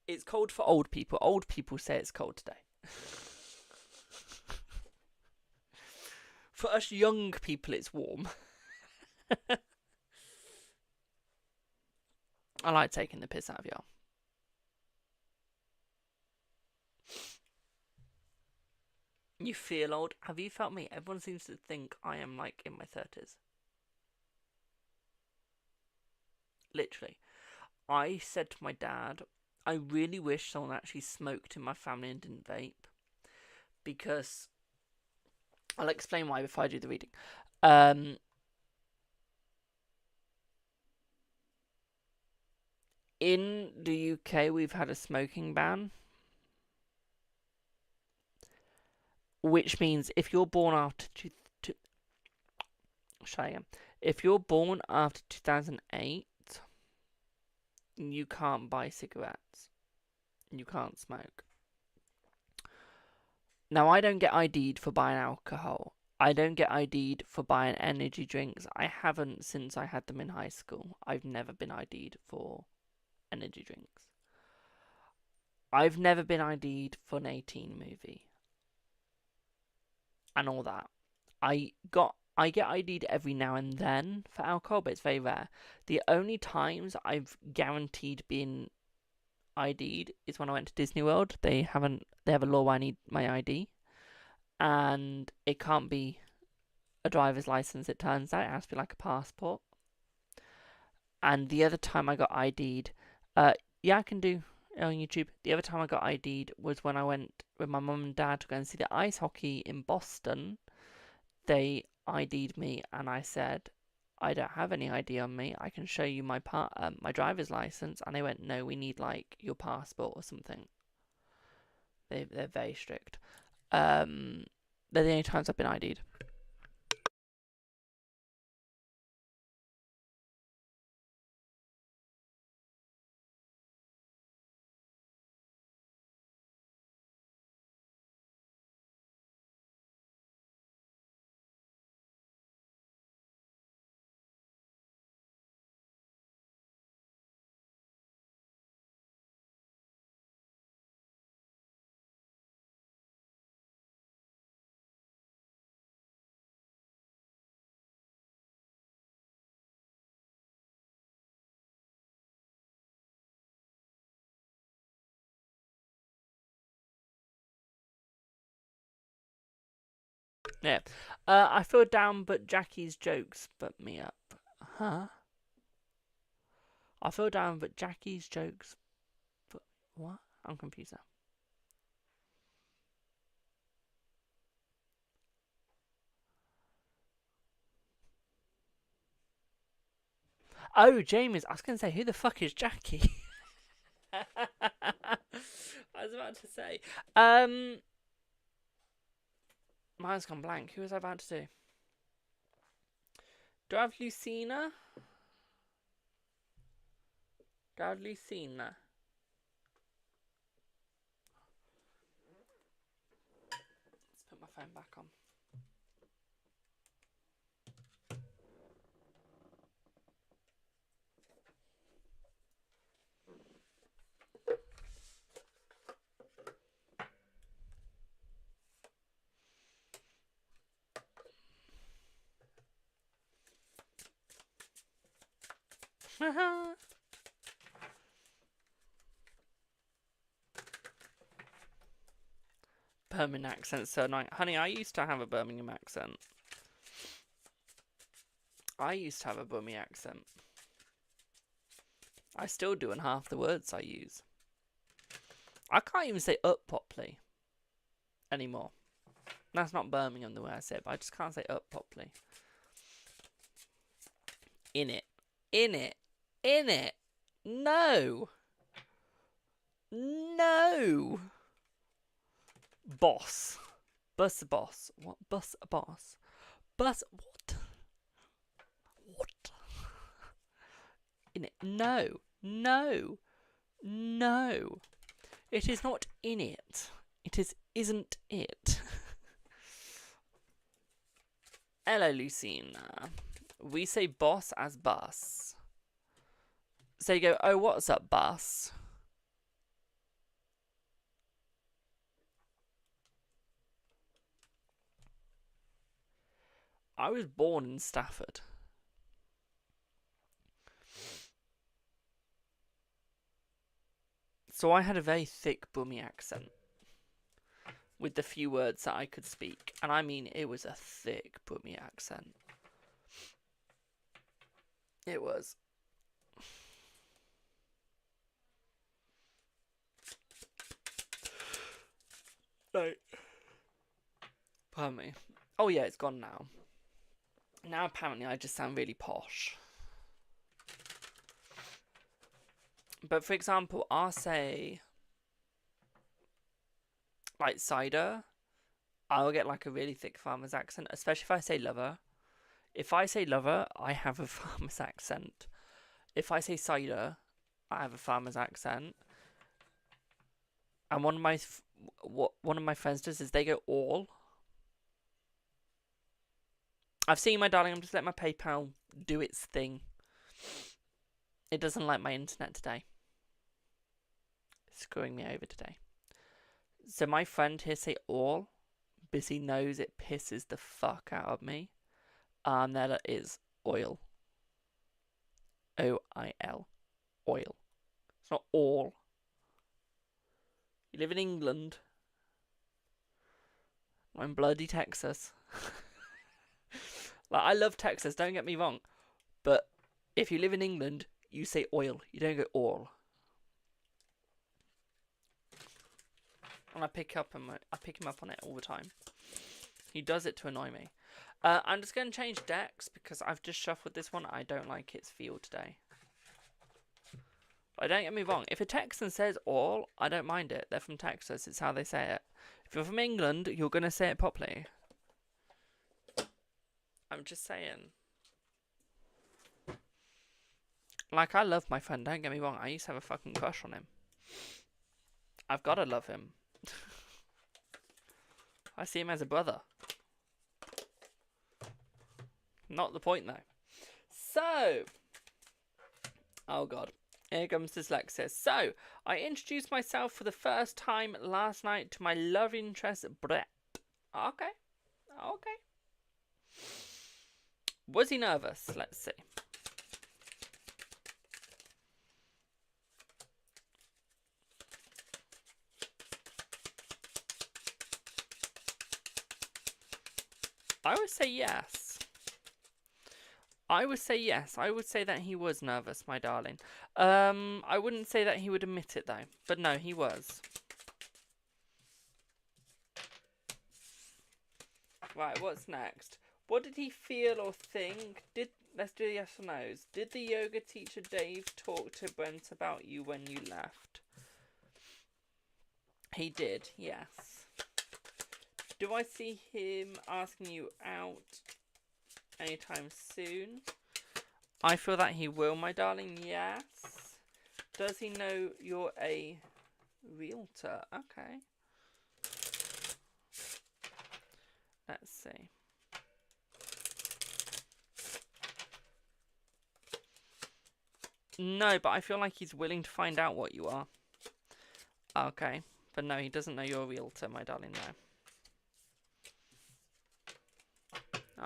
it's cold for old people. Old people say it's cold today. For us young people, it's warm. I like taking the piss out of y'all. You feel old? Have you felt me? Everyone seems to think I am like in my 30s. Literally. I said to my dad, I really wish someone actually smoked in my family and didn't vape. Because I'll explain why before I do the reading. In the UK, we've had a smoking ban. Which means if you're born after if you're born after 2008, you can't buy cigarettes. You can't smoke. Now, I don't get ID'd for buying alcohol. I don't get ID'd for buying energy drinks. I haven't since I had them in high school. I've never been ID'd for energy drinks. I've never been ID'd for an 18 movie. And all that. I get ID'd every now and then for alcohol, but it's very rare. The only times I've guaranteed being ID'd is when I went to Disney World. They have a law where I need my ID, and it can't be a driver's license. It turns out it has to be like a passport. And the other time I got ID'd, yeah, I can do it on YouTube. The other time I got ID'd was when I went with my mum and dad to go and see the ice hockey in Boston. They ID'd me, and I said, I don't have any ID on me. I can show you my my driver's license. And they went, no, we need like your passport or something. They're very strict. They're the only times I've been ID'd. Yeah. I feel down, but Jackie's jokes put me up. Huh? I feel down, but Jackie's jokes put... What? I'm confused now. Oh, James, I was going to say, who the fuck is Jackie? I was about to say. Mine's gone blank. Who was I about to do? Do I have Lucina? Do I have Lucina? Let's put my phone back on. Birmingham accent's so annoying. Honey, I used to have a Birmingham accent. I used to have a Birmingham accent. I still do in half the words I use. I can't even say up properly anymore. That's not Birmingham the way I say it, but I just can't say up properly. In it. In it. In it. No. No. Boss. Bus a boss. What? Bus a boss. Bus. What? What? In it. No. No. No. It is not in it. It is isn't it. Hello, Lucina. We say boss as bus. So you go, oh, what's up, bus? I was born in Stafford. So I had a very thick bummy accent. With the few words that I could speak. And I mean, it was a thick bummy accent. It was. No. Pardon me. Oh yeah, it's gone now. Now apparently I just sound really posh. But for example, I'll say, like cider, I'll get like a really thick farmer's accent, especially if I say lover. If I say lover, I have a farmer's accent. If I say cider, I have a farmer's accent. And one of my friends does is they go all. I've seen my darling. I'm just letting my PayPal do its thing. It doesn't like my internet today. It's screwing me over today. So my friend here say all, because he knows it pisses the fuck out of me. That is oil. O-I-L. Oil. It's not all. You live in England. I'm bloody Texas. Like, I love Texas, don't get me wrong. But if you live in England, you say oil. You don't go all. And I pick him up on it all the time. He does it to annoy me. I'm just going to change decks because I've just shuffled this one. I don't like its feel today. But don't get me wrong. If a Texan says all, I don't mind it. They're from Texas. It's how they say it. If you're from England, you're going to say it properly. I'm just saying. Like, I love my friend. Don't get me wrong. I used to have a fucking crush on him. I've got to love him. I see him as a brother. Not the point, though. So. Oh, God. Here comes dyslexia. So, I introduced myself for the first time last night to my love interest, Brett. Okay. Okay. Was he nervous? Let's see. I would say yes. I would say yes. I would say that he was nervous, my darling. I wouldn't say that he would admit it, though. But no, he was. Right, what's next? What did he feel or think? Let's do yes or no's. Did the yoga teacher Dave talk to Brent about you when you left? He did, yes. Do I see him asking you out anytime soon? I feel that he will, my darling, yes. Does he know you're a realtor? Okay. Let's see. No, but I feel like he's willing to find out what you are. Okay. But no, he doesn't know you're a realtor, my darling, no.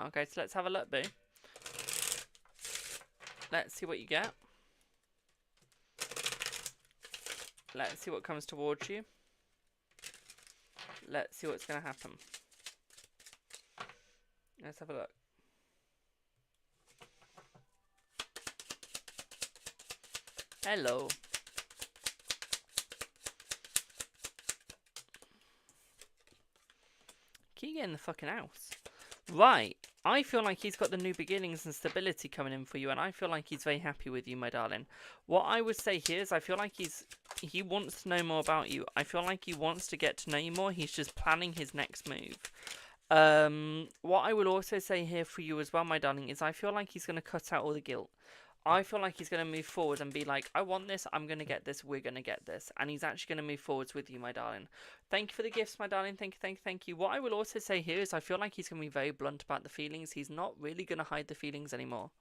Okay, so let's have a look, boo. Let's see what you get. Let's see what comes towards you. Let's see what's going to happen. Let's have a look. Hello. Keep getting the fucking house. Right. I feel like he's got the new beginnings and stability coming in for you, and I feel like he's very happy with you, my darling. What I would say here is I feel like he wants to know more about you. I feel like he wants to get to know you more. He's just planning his next move. What I will also say here for you as well, my darling, is I feel like he's going to cut out all the guilt. I feel like he's going to move forward and be like, I want this, I'm going to get this, we're going to get this. And he's actually going to move forwards with you, my darling. Thank you for the gifts, my darling. Thank you, thank you. What I will also say here is I feel like he's going to be very blunt about the feelings. He's not really going to hide the feelings anymore.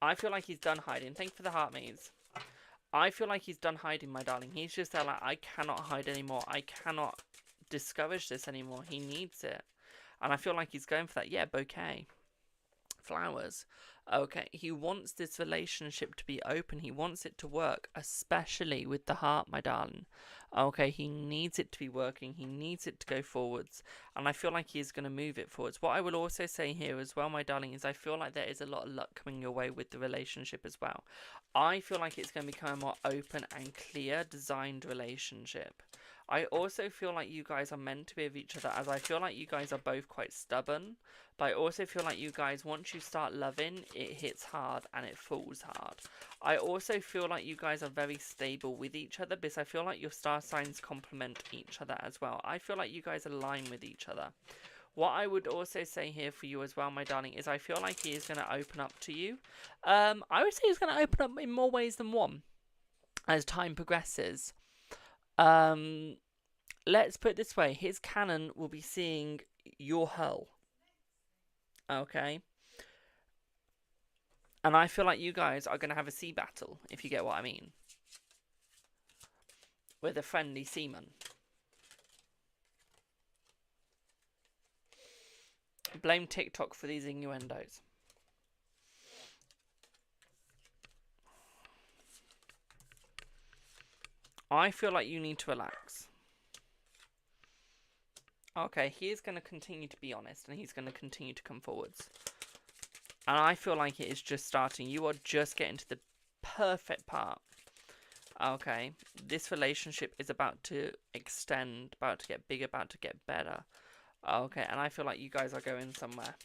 I feel like he's done hiding. Thank you for the heart maze. I feel like he's done hiding, my darling. He's just there like, I cannot hide anymore. I cannot discourage this anymore. He needs it. And I feel like he's going for that. Yeah, bouquet. Flowers. Okay, he wants this relationship to be open. He wants it to work, especially with the heart, my darling. Okay, he needs it to be working. He needs it to go forwards. And I feel like he is going to move it forwards. What I will also say here as well, my darling, is I feel like there is a lot of luck coming your way with the relationship as well. I feel like it's going to become a more open and clear, designed relationship. I also feel like you guys are meant to be with each other, as I feel like you guys are both quite stubborn. But I also feel like you guys, once you start loving, it hits hard and it falls hard. I also feel like you guys are very stable with each other, because I feel like your star signs complement each other as well. I feel like you guys align with each other. What I would also say here for you as well, my darling, is I feel like he is going to open up to you. I would say he's going to open up in more ways than one as time progresses. Let's put it this way. His cannon will be seeing your hull. Okay. And I feel like you guys are going to have a sea battle, if you get what I mean. With a friendly seaman. Blame TikTok for these innuendos. I feel like you need to relax. Okay, he is going to continue to be honest, and he's going to continue to come forwards. And I feel like it is just starting. You are just getting to the perfect part. Okay, this relationship is about to extend, about to get bigger, about to get better. Okay, and I feel like you guys are going somewhere.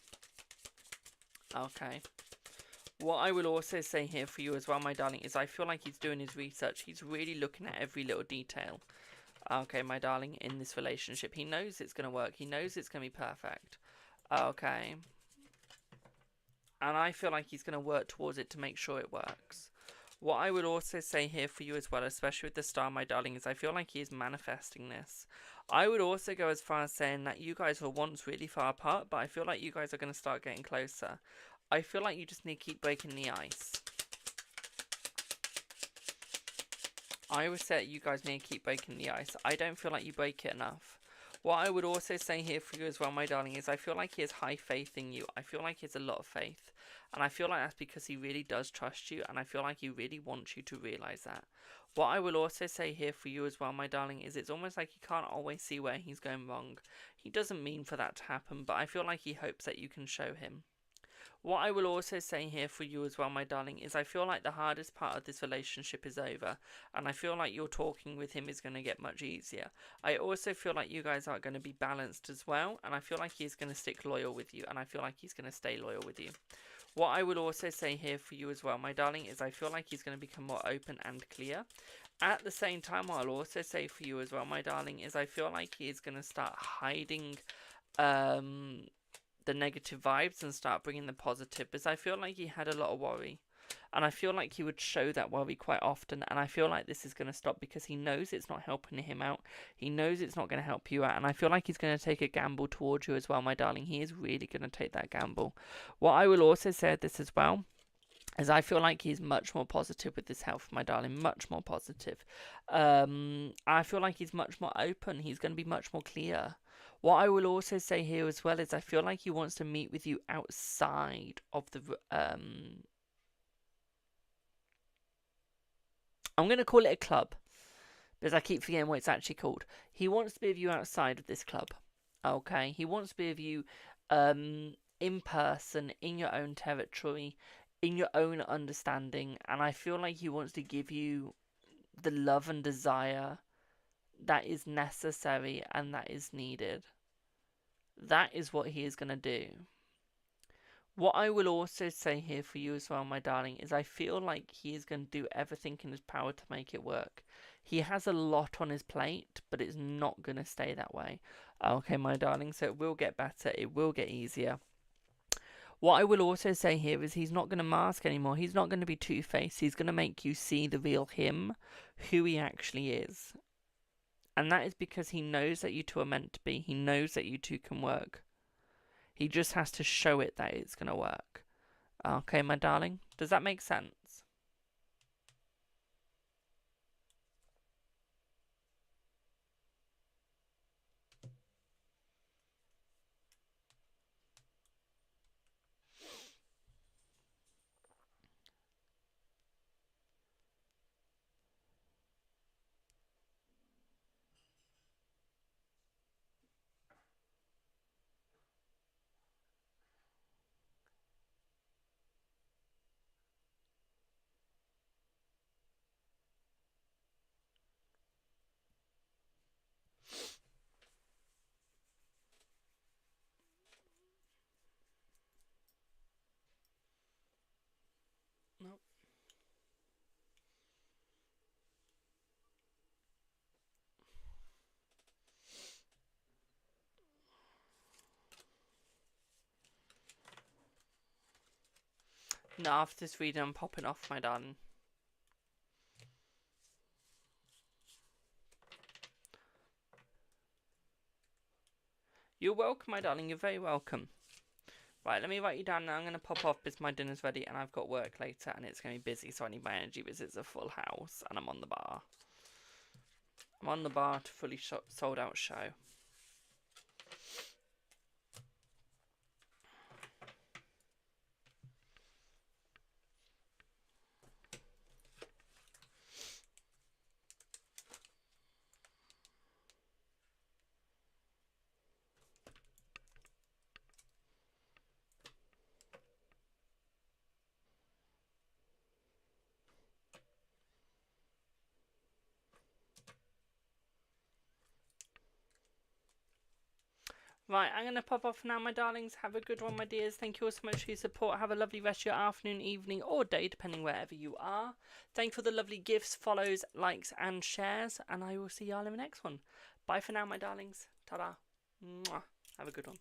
Okay. What I will also say here for you as well, my darling, is I feel like he's doing his research. He's really looking at every little detail. Okay, my darling, in this relationship. He knows it's going to work. He knows it's going to be perfect. Okay. And I feel like he's going to work towards it to make sure it works. What I would also say here for you as well, especially with the star, my darling, is I feel like he is manifesting this. I would also go as far as saying that you guys were once really far apart, but I feel like you guys are going to start getting closer. I feel like you just need to keep breaking the ice. I would say that you guys need to keep breaking the ice. I don't feel like you break it enough. What I would also say here for you as well, my darling, is I feel like he has high faith in you. I feel like he has a lot of faith. And I feel like that's because he really does trust you. And I feel like he really wants you to realise that. What I will also say here for you as well, my darling, is it's almost like he can't always see where he's going wrong. He doesn't mean for that to happen, but I feel like he hopes that you can show him. What I will also say here for you as well, my darling, is I feel like the hardest part of this relationship is over. And I feel like your talking with him is going to get much easier. I also feel like you guys are going to be balanced as well. And I feel like he's going to stick loyal with you. And I feel like he's going to stay loyal with you. What I will also say here for you as well, my darling, is I feel like he's going to become more open and clear. At the same time, what I'll also say for you as well, my darling, is I feel like he is going to start hiding the negative vibes and start bringing the positive, because I feel like he had a lot of worry, and I feel like he would show that worry quite often, and I feel like this is going to stop because he knows it's not helping him out. He knows it's not going to help you out, and I feel like he's going to take a gamble towards you as well, my darling. He is really going to take that gamble. What I will also say at this as well is I feel like he's much more positive with his health, my darling, much more positive. I feel like he's much more open. He's going to be much more clear. What I will also say here as well is I feel like he wants to meet with you outside of the... I'm going to call it a club. because I keep forgetting what it's actually called. He wants to be with you outside of this club. Okay, he wants to be with you in person, in your own territory, in your own understanding, and I feel like he wants to give you the love and desire that is necessary and that is needed. That is what he is going to do. What I will also say here for you as well, my darling, is I feel like he is going to do everything in his power to make it work. He has a lot on his plate, but it's not going to stay that way. Okay, my darling, so it will get better. It will get easier. What I will also say here is he's not going to mask anymore. He's not going to be two-faced. He's going to make you see the real him, who he actually is. And that is because he knows that you two are meant to be. He knows that you two can work. He just has to show it that it's going to work. Okay, my darling? Does that make sense? No. No, after this reading, I'm popping off, my darling. You're welcome, my darling. You're very welcome. Right, let me write you down now. I'm going to pop off because my dinner's ready and I've got work later and it's going to be busy, so I need my energy because it's a full house and I'm on the bar. I'm on the bar to fully sold out show. Right, I'm going to pop off now, my darlings. Have a good one, my dears. Thank you all so much for your support. Have a lovely rest of your afternoon, evening, or day, depending wherever you are. Thank you for the lovely gifts, follows, likes, and shares. And I will see y'all in the next one. Bye for now, my darlings. Ta-da. Mwah. Have a good one.